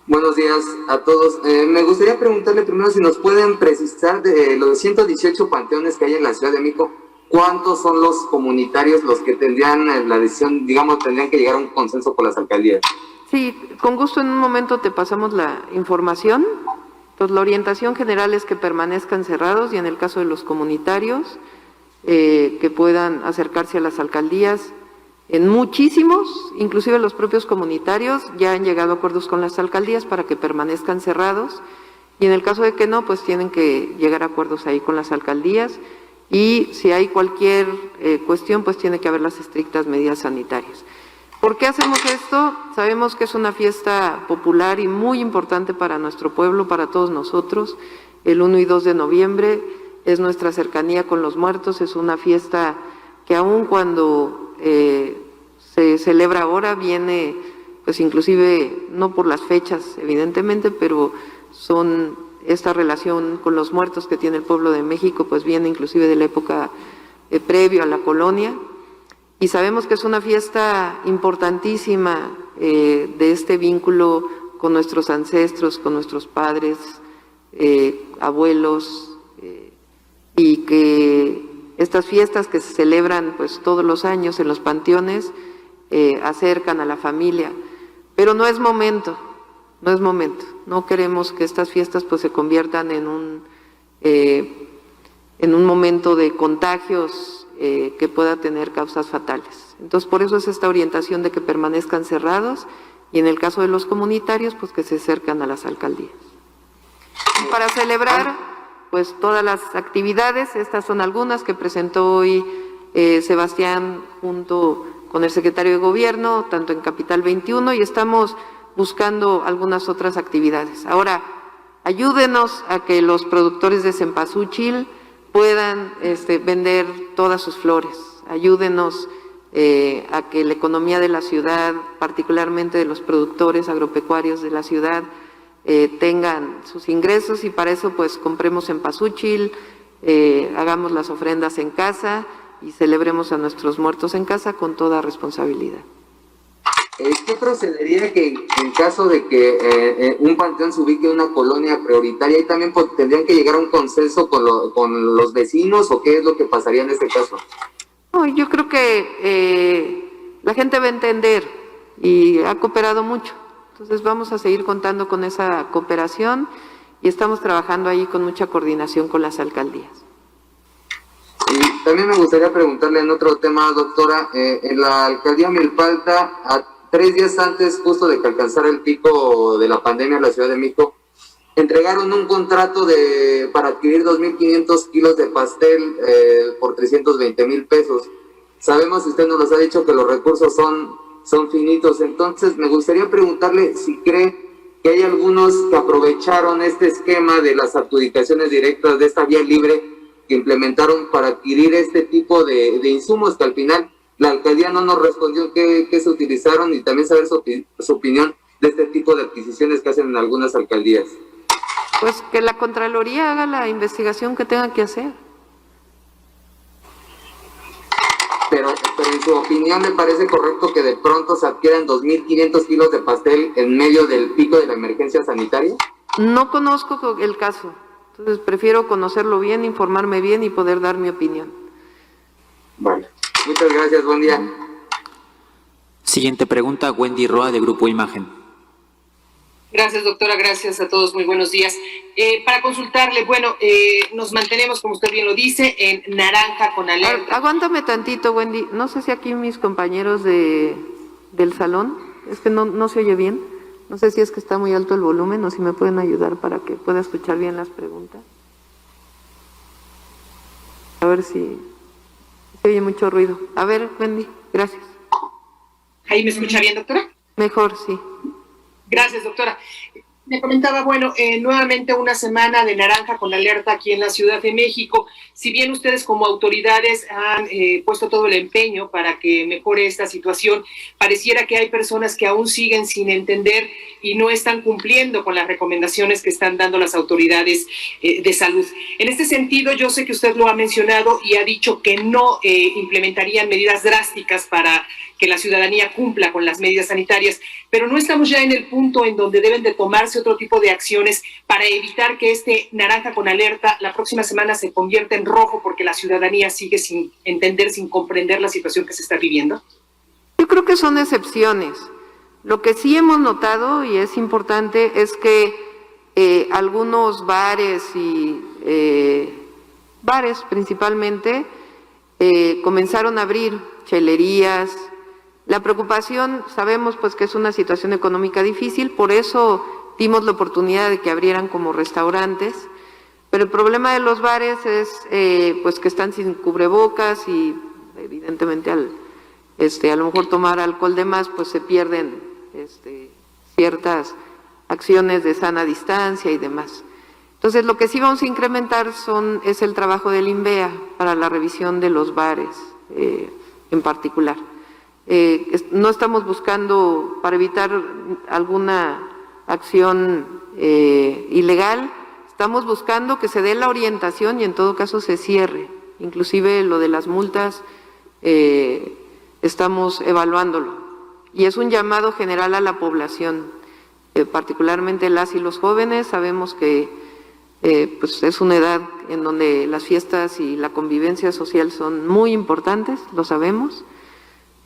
Buenos días a todos. Me gustaría preguntarle primero si nos pueden precisar de los 118 panteones que hay en la Ciudad de México, ¿cuántos son los comunitarios los que tendrían la decisión, digamos, tendrían que llegar a un consenso con las alcaldías? Sí, con gusto en un momento te pasamos la información. Entonces, la orientación general es que permanezcan cerrados y en el caso de los comunitarios, que puedan acercarse a las alcaldías. En muchísimos, inclusive los propios comunitarios, ya han llegado a acuerdos con las alcaldías para que permanezcan cerrados y en el caso de que no, pues tienen que llegar a acuerdos ahí con las alcaldías y si hay cualquier cuestión, pues tiene que haber las estrictas medidas sanitarias. ¿Por qué hacemos esto? Sabemos que es una fiesta popular y muy importante para nuestro pueblo, para todos nosotros. El 1 y 2 de noviembre es nuestra cercanía con los muertos, es una fiesta que aun cuando se celebra ahora viene, pues inclusive no por las fechas evidentemente, pero son esta relación con los muertos que tiene el pueblo de México, pues viene inclusive de la época previo a la colonia. Y sabemos que es una fiesta importantísima de este vínculo con nuestros ancestros, con nuestros padres, abuelos, y que estas fiestas que se celebran pues todos los años en los panteones acercan a la familia, pero no es momento, no queremos que estas fiestas pues se conviertan en un momento de contagios que pueda tener causas fatales. Entonces, por eso es esta orientación de que permanezcan cerrados y en el caso de los comunitarios, pues que se acercan a las alcaldías. Y para celebrar, pues todas las actividades, estas son algunas que presentó hoy Sebastián junto con el secretario de Gobierno, tanto en Capital 21, y estamos buscando algunas otras actividades. Ahora, ayúdenos a que los productores de cempasúchil puedan vender todas sus flores. Ayúdenos a que la economía de la ciudad, particularmente de los productores agropecuarios de la ciudad, tengan sus ingresos y para eso pues compremos cempasúchil, hagamos las ofrendas en casa y celebremos a nuestros muertos en casa con toda responsabilidad. ¿Qué procedería que en caso de que un panteón se ubique en una colonia prioritaria y también tendrían que llegar a un consenso con los vecinos o qué es lo que pasaría en este caso? No, yo creo que la gente va a entender y ha cooperado mucho. Entonces vamos a seguir contando con esa cooperación y estamos trabajando ahí con mucha coordinación con las alcaldías. Y también me gustaría preguntarle en otro tema, doctora, en la alcaldía Milpalta, 3 días antes justo de que alcanzara el pico de la pandemia en la Ciudad de México, entregaron un contrato para adquirir 2.500 kilos de pastel por 320,000 pesos. Sabemos, usted nos los ha dicho, que los recursos son finitos, entonces me gustaría preguntarle si cree que hay algunos que aprovecharon este esquema de las adjudicaciones directas de esta vía libre que implementaron para adquirir este tipo de insumos que al final la alcaldía no nos respondió qué se utilizaron y también saber su opinión de este tipo de adquisiciones que hacen en algunas alcaldías. Pues que la Contraloría haga la investigación que tenga que hacer. Pero en su opinión, ¿le parece correcto que de pronto se adquieran 2.500 kilos de pastel en medio del pico de la emergencia sanitaria? No conozco el caso, entonces prefiero conocerlo bien, informarme bien y poder dar mi opinión. Vale. Muchas gracias, buen día. Siguiente pregunta, Wendy Roa, de Grupo Imagen. Gracias, doctora, gracias a todos, muy buenos días. Para consultarle, bueno, nos mantenemos, como usted bien lo dice, en naranja con alerta. Aguántame tantito, Wendy, no sé si aquí mis compañeros del salón, es que no se oye bien, no sé si es que está muy alto el volumen o si me pueden ayudar para que pueda escuchar bien las preguntas. A ver si se oye mucho ruido. A ver, Wendy, gracias. ¿Ahí me escucha bien, doctora? Mejor, sí. Gracias, doctora. Me comentaba, bueno, nuevamente una semana de naranja con alerta aquí en la Ciudad de México. Si bien ustedes como autoridades han puesto todo el empeño para que mejore esta situación, pareciera que hay personas que aún siguen sin entender y no están cumpliendo con las recomendaciones que están dando las autoridades de salud. En este sentido, yo sé que usted lo ha mencionado y ha dicho que no implementarían medidas drásticas para que la ciudadanía cumpla con las medidas sanitarias, pero no estamos ya en el punto en donde deben de tomarse otro tipo de acciones para evitar que este naranja con alerta la próxima semana se convierta en rojo porque la ciudadanía sigue sin entender, sin comprender la situación que se está viviendo. Yo creo que son excepciones. Lo que sí hemos notado, y es importante, es que algunos bares y bares principalmente comenzaron a abrir chelerías. La preocupación, sabemos pues que es una situación económica difícil, por eso dimos la oportunidad de que abrieran como restaurantes, pero el problema de los bares es pues que están sin cubrebocas y evidentemente a lo mejor tomar alcohol de más, pues se pierden ciertas acciones de sana distancia y demás. Entonces, lo que sí vamos a incrementar es el trabajo del INVEA para la revisión de los bares en particular. No estamos buscando para evitar alguna acción ilegal, estamos buscando que se dé la orientación y en todo caso se cierre. Inclusive lo de las multas estamos evaluándolo. Y es un llamado general a la población, particularmente las y los jóvenes. Sabemos que pues es una edad en donde las fiestas y la convivencia social son muy importantes, lo sabemos,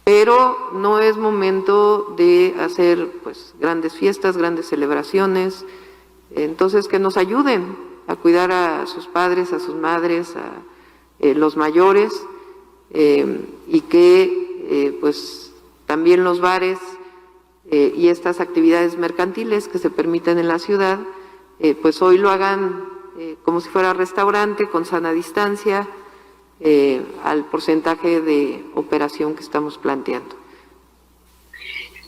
pero no es momento de hacer pues grandes fiestas, grandes celebraciones. Entonces, que nos ayuden a cuidar a sus padres, a sus madres, a los mayores, y que pues también los bares y estas actividades mercantiles que se permiten en la ciudad, pues hoy lo hagan como si fuera restaurante, con sana distancia, al porcentaje de operación que estamos planteando.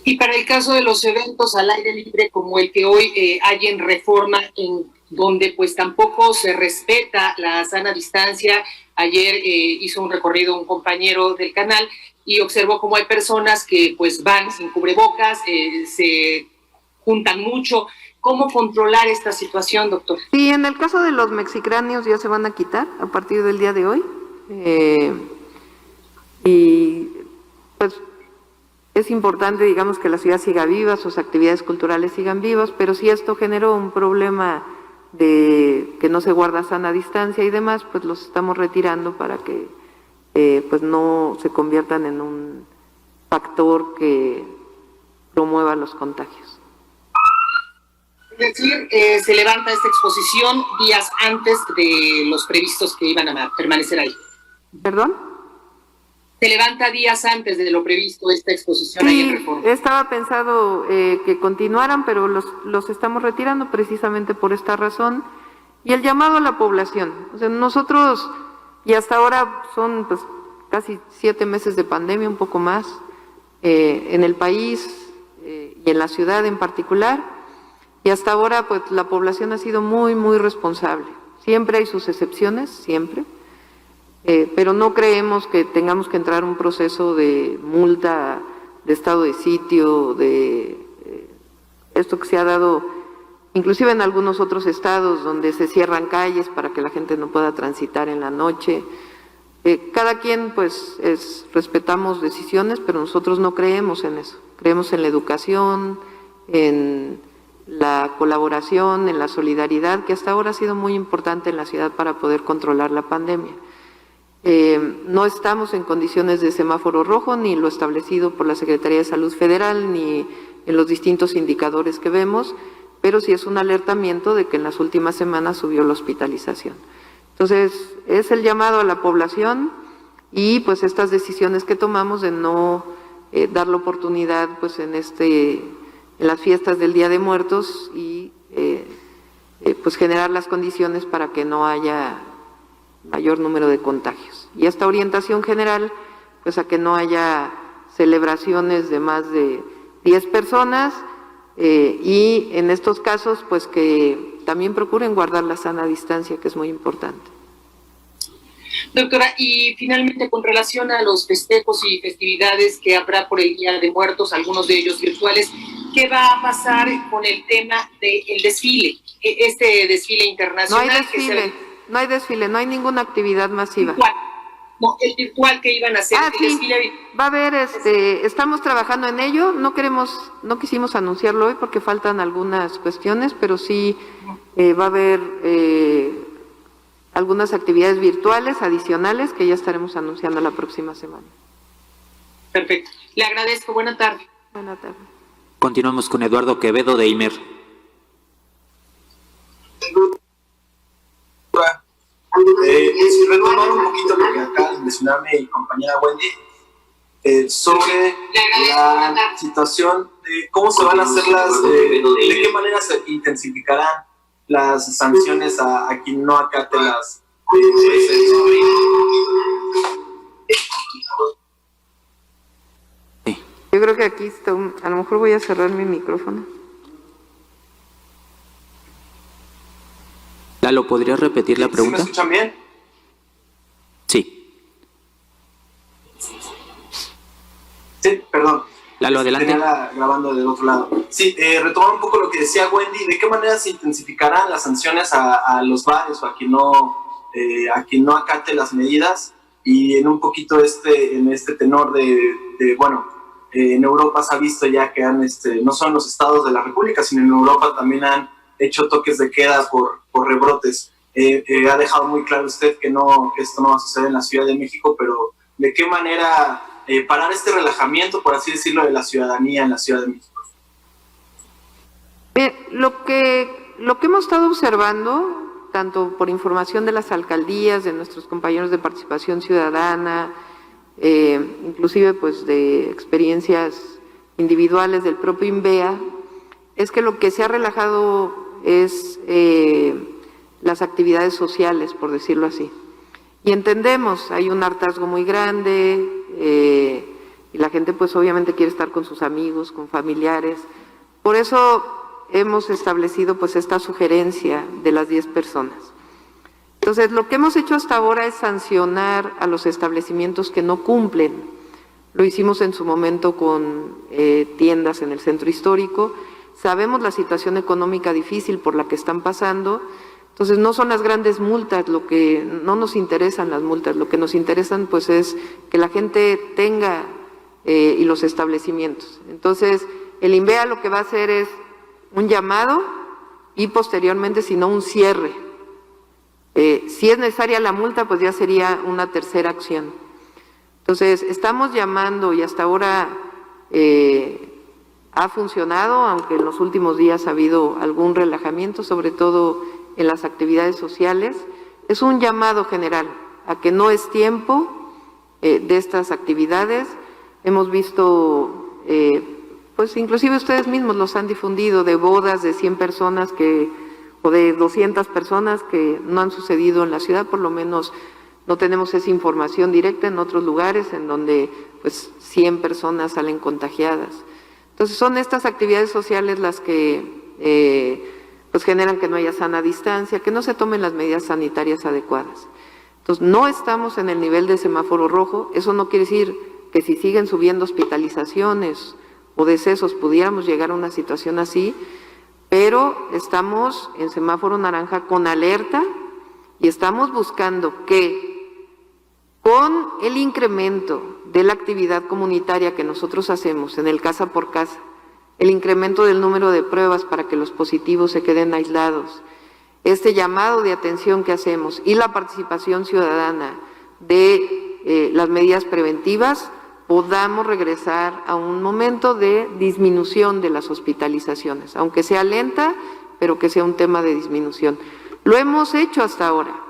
Y para el caso de los eventos al aire libre como el que hoy hay en Reforma, en donde pues tampoco se respeta la sana distancia. Ayer hizo un recorrido un compañero del canal y observó cómo hay personas que pues van sin cubrebocas, se juntan mucho. ¿Cómo controlar esta situación, doctor? Sí, en el caso de los mexicráneos ya se van a quitar a partir del día de hoy. Y pues es importante, digamos, que la ciudad siga viva, sus actividades culturales sigan vivas, pero si esto generó un problema de que no se guarda sana distancia y demás, pues los estamos retirando para que pues no se conviertan en un factor que promueva los contagios. Es decir, se levanta esta exposición días antes de los previstos que iban a permanecer ahí. ¿Perdón? Se levanta días antes de lo previsto esta exposición ahí en Reforma. Estaba pensado que continuaran, pero los estamos retirando precisamente por esta razón. Y el llamado a la población. O sea, nosotros, y hasta ahora son pues casi 7 meses de pandemia, un poco más, en el país y en la ciudad en particular. Y hasta ahora, pues, la población ha sido muy, muy responsable. Siempre hay sus excepciones, siempre, pero no creemos que tengamos que entrar en un proceso de multa, de estado de sitio, de esto que se ha dado, inclusive en algunos otros estados donde se cierran calles para que la gente no pueda transitar en la noche. Cada quien, pues, respetamos decisiones, pero nosotros no creemos en eso. Creemos en la educación, en la colaboración, en la solidaridad, que hasta ahora ha sido muy importante en la ciudad para poder controlar la pandemia. No estamos en condiciones de semáforo rojo, ni lo establecido por la Secretaría de Salud Federal, ni en los distintos indicadores que vemos, pero sí es un alertamiento de que en las últimas semanas subió la hospitalización. Entonces, es el llamado a la población y pues estas decisiones que tomamos de no dar la oportunidad pues en las fiestas del Día de Muertos y pues generar las condiciones para que no haya mayor número de contagios. Y esta orientación general, pues a que no haya celebraciones de más de 10 personas y en estos casos, pues que también procuren guardar la sana distancia, que es muy importante. Doctora, y finalmente con relación a los festejos y festividades que habrá por el Día de Muertos, algunos de ellos virtuales, ¿qué va a pasar con el tema del desfile? Este desfile internacional. No hay desfile, no hay ninguna actividad masiva. el virtual que iban a hacer. Sí, va a haber, estamos trabajando en ello, no quisimos anunciarlo hoy porque faltan algunas cuestiones, pero sí va a haber algunas actividades virtuales adicionales que ya estaremos anunciando la próxima semana. Perfecto, le agradezco, buena tarde. Buena tarde. Continuamos con Eduardo Quevedo de IMER. Retomar un poquito lo que acaba de mencionar mi compañera Wendy sobre la situación de cómo se van a hacer de qué manera se intensificarán las sanciones a quien no acate las Yo creo que aquí está, a lo mejor voy a cerrar mi micrófono. Lalo, ¿podrías repetir la pregunta? ¿Sí me escuchan bien? Sí. Sí, perdón. Lalo, adelante. Tenía grabando del otro lado. Sí, retomar un poco lo que decía Wendy, ¿de qué manera se intensificarán las sanciones a los bares o a quien no acate las medidas? Y en un poquito en este tenor en Europa se ha visto ya que no son los estados de la República, sino en Europa también han hecho toques de queda por rebrotes. Ha dejado muy claro usted que esto no va a suceder en la Ciudad de México, pero ¿de qué manera parar este relajamiento, por así decirlo, de la ciudadanía en la Ciudad de México? Lo que hemos estado observando, tanto por información de las alcaldías, de nuestros compañeros de participación ciudadana, inclusive pues de experiencias individuales del propio INVEA, es que lo que se ha relajado es las actividades sociales, por decirlo así. Y entendemos, hay un hartazgo muy grande, y la gente pues obviamente quiere estar con sus amigos, con familiares. Por eso hemos establecido pues esta sugerencia de las 10 personas. Entonces, lo que hemos hecho hasta ahora es sancionar a los establecimientos que no cumplen. Lo hicimos en su momento con tiendas en el centro histórico. Sabemos la situación económica difícil por la que están pasando. Entonces, no son las grandes multas, no nos interesan las multas, lo que nos interesan pues es que la gente tenga y los establecimientos. Entonces, el INVEA lo que va a hacer es un llamado y posteriormente, si no, un cierre. Si es necesaria la multa, pues ya sería una tercera acción. Entonces, estamos llamando y hasta ahora ha funcionado, aunque en los últimos días ha habido algún relajamiento, sobre todo en las actividades sociales. Es un llamado general a que no es tiempo de estas actividades. Hemos visto, pues inclusive ustedes mismos los han difundido, de bodas de 100 personas o de 200 personas que no han sucedido en la ciudad, por lo menos no tenemos esa información directa en otros lugares en donde pues 100 personas salen contagiadas. Entonces son estas actividades sociales las que pues generan que no haya sana distancia, que no se tomen las medidas sanitarias adecuadas. Entonces no estamos en el nivel de semáforo rojo. Eso no quiere decir que si siguen subiendo hospitalizaciones o decesos pudiéramos llegar a una situación así, pero estamos en semáforo naranja con alerta y estamos buscando que con el incremento de la actividad comunitaria que nosotros hacemos en el casa por casa, el incremento del número de pruebas para que los positivos se queden aislados, este llamado de atención que hacemos y la participación ciudadana de las medidas preventivas, podamos regresar a un momento de disminución de las hospitalizaciones, aunque sea lenta, pero que sea un tema de disminución. Lo hemos hecho hasta ahora.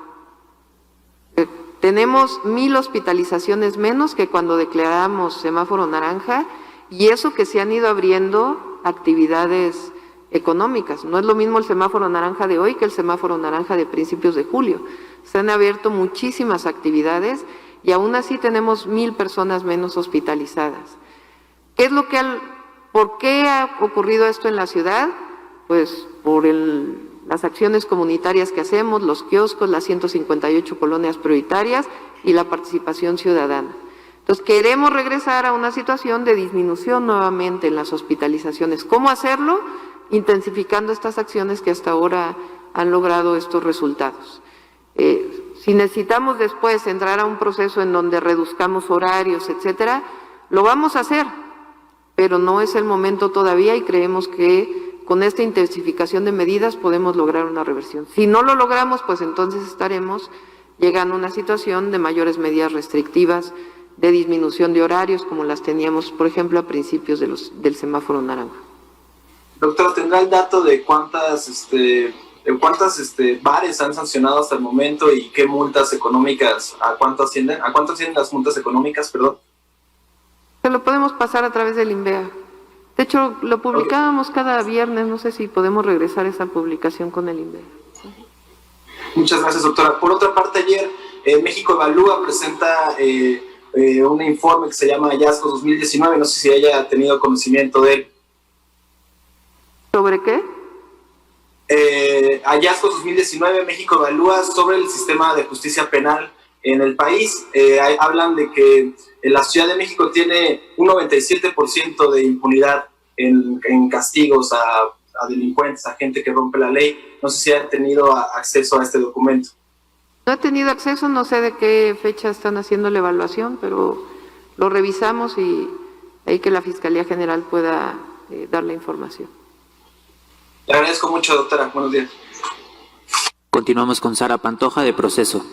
Tenemos 1,000 hospitalizaciones menos que cuando declaramos semáforo naranja, y eso que se han ido abriendo actividades económicas. No es lo mismo el semáforo naranja de hoy que el semáforo naranja de principios de julio. Se han abierto muchísimas actividades y aún así tenemos 1,000 personas menos hospitalizadas. ¿Por qué ha ocurrido esto en la ciudad? Pues por las acciones comunitarias que hacemos, los kioscos, las 158 colonias prioritarias y la participación ciudadana. Entonces, queremos regresar a una situación de disminución nuevamente en las hospitalizaciones. ¿Cómo hacerlo? Intensificando estas acciones que hasta ahora han logrado estos resultados. Si necesitamos después entrar a un proceso en donde reduzcamos horarios, etcétera, lo vamos a hacer, pero no es el momento todavía y creemos que con esta intensificación de medidas podemos lograr una reversión. Si no lo logramos, pues entonces estaremos llegando a una situación de mayores medidas restrictivas, de disminución de horarios, como las teníamos, por ejemplo, a principios del semáforo naranja. Doctora, ¿tendrá el dato de cuántas bares han sancionado hasta el momento y qué multas económicas, a cuánto ascienden las multas económicas, perdón? Se lo podemos pasar a través del INVEA. De hecho, lo publicábamos cada viernes, no sé si podemos regresar a esa publicación con el INVEA. Muchas gracias, doctora. Por otra parte, ayer México Evalúa presenta un informe que se llama Hallazgos 2019, no sé si haya tenido conocimiento de él. ¿Sobre qué? Hallazgos 2019, México Evalúa sobre el sistema de justicia penal en el país. Hablan de que la Ciudad de México tiene un 97% de impunidad en castigos a delincuentes, a gente que rompe la ley. No sé si ha tenido acceso a este documento. No he tenido acceso, no sé de qué fecha están haciendo la evaluación, pero lo revisamos y ahí que la Fiscalía General pueda dar la información. Le agradezco mucho, doctora. Buenos días. Continuamos con Sara Pantoja, de Proceso.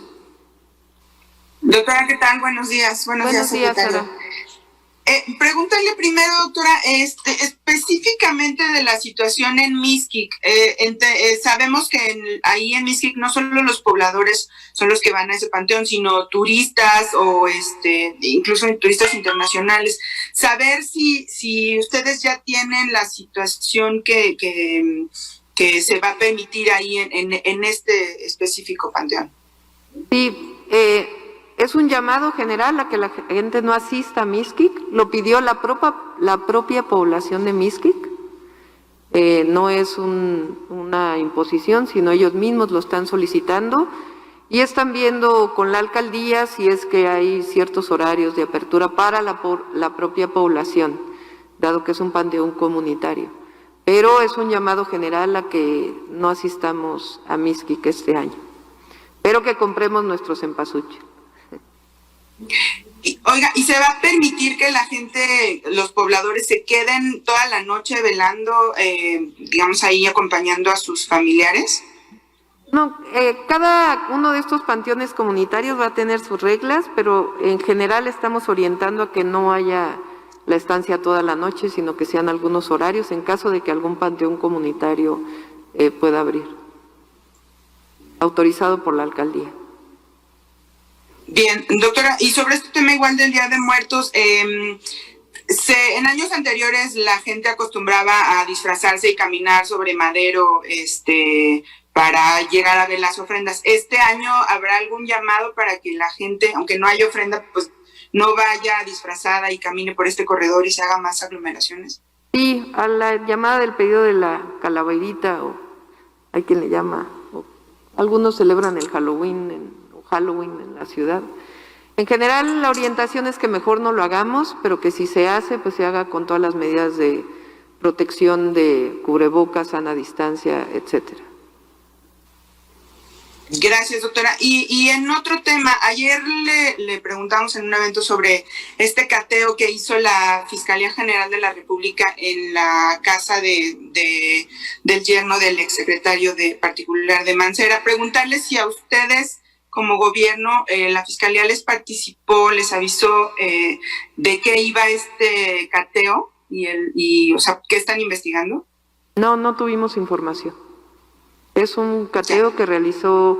Doctora, ¿qué tal? Buenos días. Buenos días, secretario. Sara. Preguntarle primero, doctora, específicamente de la situación en Mixquic. Sabemos que ahí en Mixquic no solo los pobladores son los que van a ese panteón, sino turistas o incluso turistas internacionales. Saber si ustedes ya tienen la situación que se va a permitir ahí en este específico panteón. Sí, es un llamado general a que la gente no asista a Mixquic, lo pidió la propia población de Mixquic, no es una imposición, sino ellos mismos lo están solicitando y están viendo con la alcaldía si es que hay ciertos horarios de apertura para la propia población, dado que es un panteón comunitario. Pero es un llamado general a que no asistamos a Mixquic este año, pero que compremos nuestros cempasúchil. Oiga, ¿y se va a permitir que la gente, los pobladores, se queden toda la noche velando, digamos ahí acompañando a sus familiares? No, cada uno de estos panteones comunitarios va a tener sus reglas, pero en general estamos orientando a que no haya la estancia toda la noche, sino que sean algunos horarios en caso de que algún panteón comunitario pueda abrir, autorizado por la alcaldía. Bien, doctora, y sobre este tema igual del Día de Muertos, en años anteriores la gente acostumbraba a disfrazarse y caminar sobre madero, para llegar a ver las ofrendas. ¿Este año habrá algún llamado para que la gente, aunque no haya ofrenda, pues no vaya disfrazada y camine por este corredor y se haga más aglomeraciones? Sí, a la llamada del pedido de la calaverita, o hay quien le llama, o algunos celebran el Halloween en la ciudad. En general, la orientación es que mejor no lo hagamos, pero que si se hace, pues se haga con todas las medidas de protección de cubrebocas, sana distancia, etcétera. Gracias, doctora. Y en otro tema, ayer le preguntamos en un evento sobre este cateo que hizo la Fiscalía General de la República en la casa del yerno del exsecretario particular de Mancera. Preguntarle si a ustedes, como gobierno, la Fiscalía les participó, les avisó de qué iba este cateo y o sea, ¿qué están investigando? No tuvimos información. Es un cateo que realizó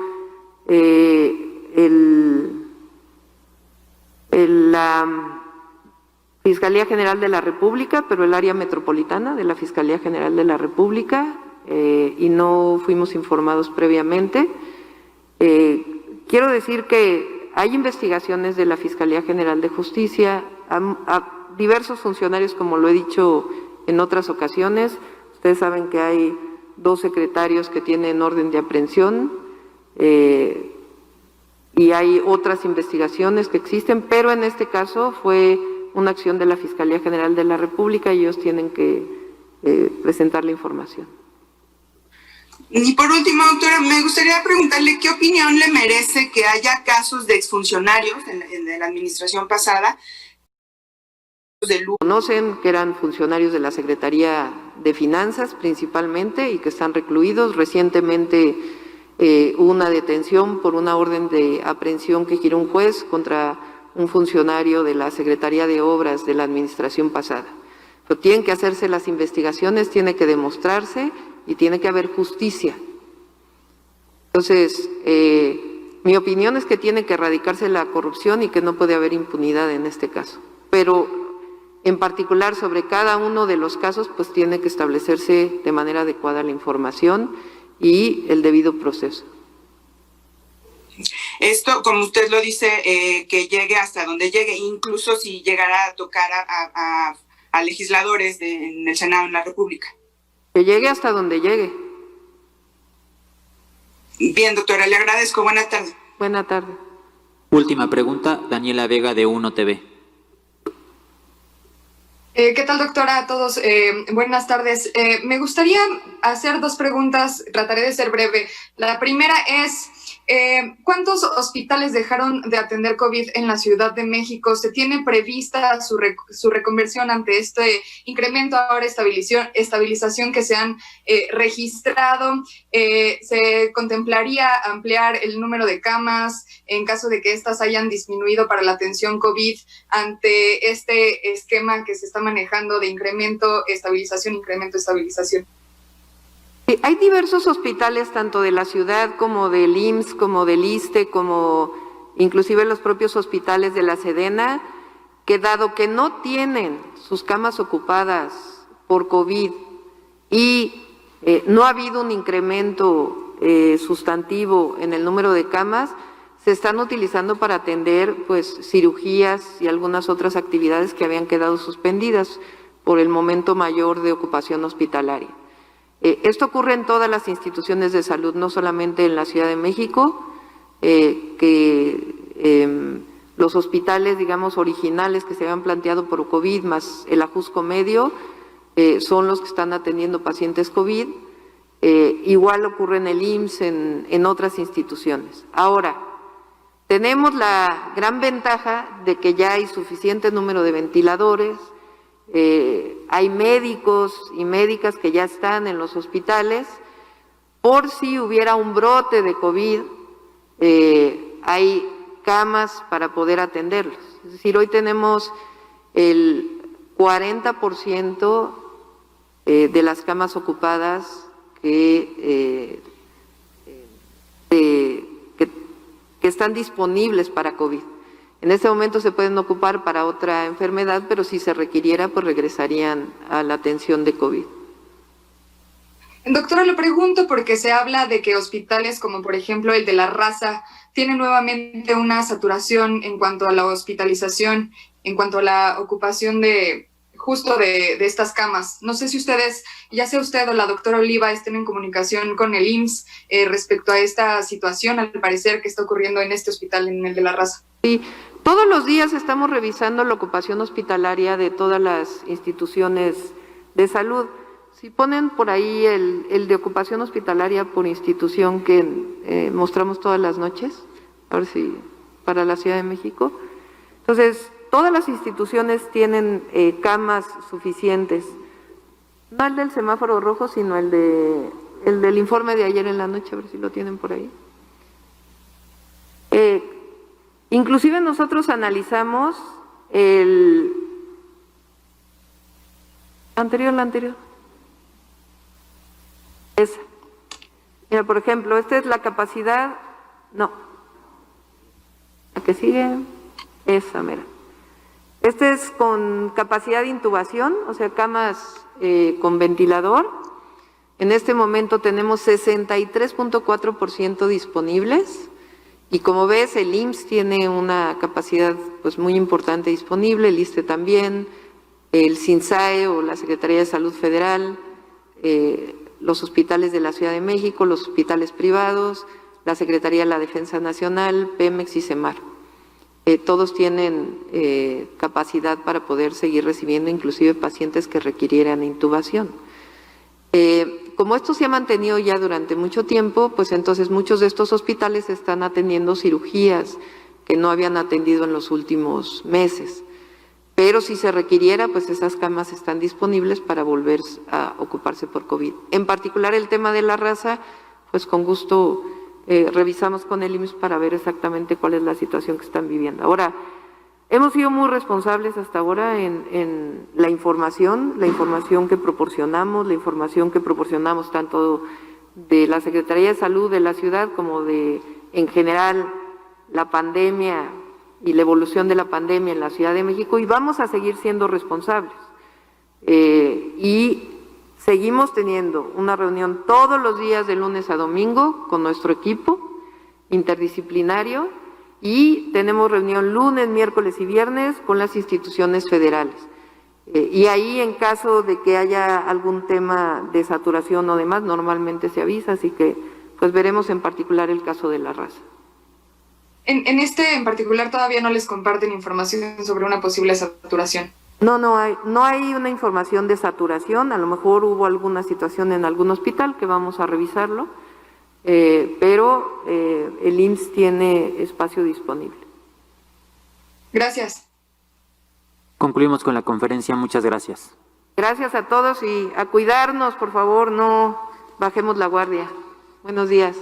la Fiscalía General de la República, pero el área metropolitana de la Fiscalía General de la República, y no fuimos informados previamente. Quiero decir que hay investigaciones de la Fiscalía General de Justicia, a diversos funcionarios, como lo he dicho en otras ocasiones. Ustedes saben que hay 2 secretarios que tienen orden de aprehensión y hay otras investigaciones que existen, pero en este caso fue una acción de la Fiscalía General de la República y ellos tienen que presentar la información. Y por último, doctora, me gustaría preguntarle qué opinión le merece que haya casos de exfuncionarios en la administración pasada. Conocen que eran funcionarios de la Secretaría de Finanzas principalmente y que están recluidos. Recientemente hubo una detención por una orden de aprehensión que giró un juez contra un funcionario de la Secretaría de Obras de la administración pasada. Pero tienen que hacerse las investigaciones, tiene que demostrarse y tiene que haber justicia. Entonces, mi opinión es que tiene que erradicarse la corrupción y que no puede haber impunidad en este caso. Pero en particular sobre cada uno de los casos, pues tiene que establecerse de manera adecuada la información y el debido proceso. Esto, como usted lo dice, que llegue hasta donde llegue, incluso si llegara a tocar a legisladores en el Senado de la República. Que llegue hasta donde llegue. Bien, doctora, le agradezco. Buena tarde. Buena tarde. Última pregunta, Daniela Vega de Uno TV. ¿Qué tal, doctora? A todos, buenas tardes. Me gustaría hacer dos preguntas, trataré de ser breve. La primera es, ¿cuántos hospitales dejaron de atender COVID en la Ciudad de México? ¿Se tiene prevista su reconversión ante este incremento, ahora estabilización que se han registrado? ¿Se contemplaría ampliar el número de camas en caso de que éstas hayan disminuido para la atención COVID ante este esquema que se está manejando de incremento, estabilización, incremento, estabilización? Sí, hay diversos hospitales, tanto de la ciudad como del IMSS, como del ISSSTE, como inclusive los propios hospitales de la Sedena, que dado que no tienen sus camas ocupadas por COVID y no ha habido un incremento sustantivo en el número de camas, se están utilizando para atender pues cirugías y algunas otras actividades que habían quedado suspendidas por el momento mayor de ocupación hospitalaria. Esto ocurre en todas las instituciones de salud, no solamente en la Ciudad de México, los hospitales, digamos, originales que se habían planteado por COVID, más el Ajusco Medio, son los que están atendiendo pacientes COVID. Igual ocurre en el IMSS, en otras instituciones. Ahora, tenemos la gran ventaja de que ya hay suficiente número de ventiladores, hay médicos y médicas que ya están en los hospitales. Por si hubiera un brote de COVID, hay camas para poder atenderlos. Es decir, hoy tenemos el 40% de las camas ocupadas que están disponibles para COVID. En este momento se pueden ocupar para otra enfermedad, pero si se requiriera, pues regresarían a la atención de COVID. Doctora, le pregunto porque se habla de que hospitales como por ejemplo el de La Raza tienen nuevamente una saturación en cuanto a la hospitalización, en cuanto a la ocupación de estas camas. No sé si ustedes, ya sea usted o la doctora Oliva, estén en comunicación con el IMSS respecto a esta situación, al parecer, que está ocurriendo en este hospital, en el de La Raza. Sí, todos los días estamos revisando la ocupación hospitalaria de todas las instituciones de salud. Si ponen por ahí el de ocupación hospitalaria por institución que mostramos todas las noches, a ver si para la Ciudad de México. Entonces, todas las instituciones tienen camas suficientes. No el del semáforo rojo, sino el del informe de ayer en la noche, a ver si lo tienen por ahí. Inclusive nosotros analizamos la anterior. Esa. Mira, por ejemplo, esta es la capacidad, no. La que sigue, esa, mira. Este es con capacidad de intubación, o sea, camas con ventilador. En este momento tenemos 63.4% disponibles. Y como ves, el IMSS tiene una capacidad pues muy importante disponible, el ISSSTE también, el SINSAE o la Secretaría de Salud Federal, los hospitales de la Ciudad de México, los hospitales privados, la Secretaría de la Defensa Nacional, Pemex y CEMAR. Todos tienen capacidad para poder seguir recibiendo inclusive pacientes que requirieran intubación. como esto se ha mantenido ya durante mucho tiempo, pues entonces muchos de estos hospitales están atendiendo cirugías que no habían atendido en los últimos meses. Pero si se requiriera, pues esas camas están disponibles para volver a ocuparse por COVID. En particular el tema de la raza, pues con gusto revisamos con el IMSS para ver exactamente cuál es la situación que están viviendo. Ahora, hemos sido muy responsables hasta ahora en la información que proporcionamos, la información que proporcionamos tanto de la Secretaría de Salud de la ciudad como de, en general, la pandemia y la evolución de la pandemia en la Ciudad de México, y vamos a seguir siendo responsables. Y seguimos teniendo una reunión todos los días de lunes a domingo con nuestro equipo interdisciplinario y tenemos reunión lunes, miércoles y viernes con las instituciones federales. Y ahí, en caso de que haya algún tema de saturación o demás, normalmente se avisa, así que pues veremos en particular el caso de la raza. En este en particular todavía no les comparten información sobre una posible saturación. No hay una información de saturación, a lo mejor hubo alguna situación en algún hospital que vamos a revisarlo, pero el IMSS tiene espacio disponible. Gracias. Concluimos con la conferencia. Muchas gracias. Gracias a todos y a cuidarnos, por favor, no bajemos la guardia. Buenos días.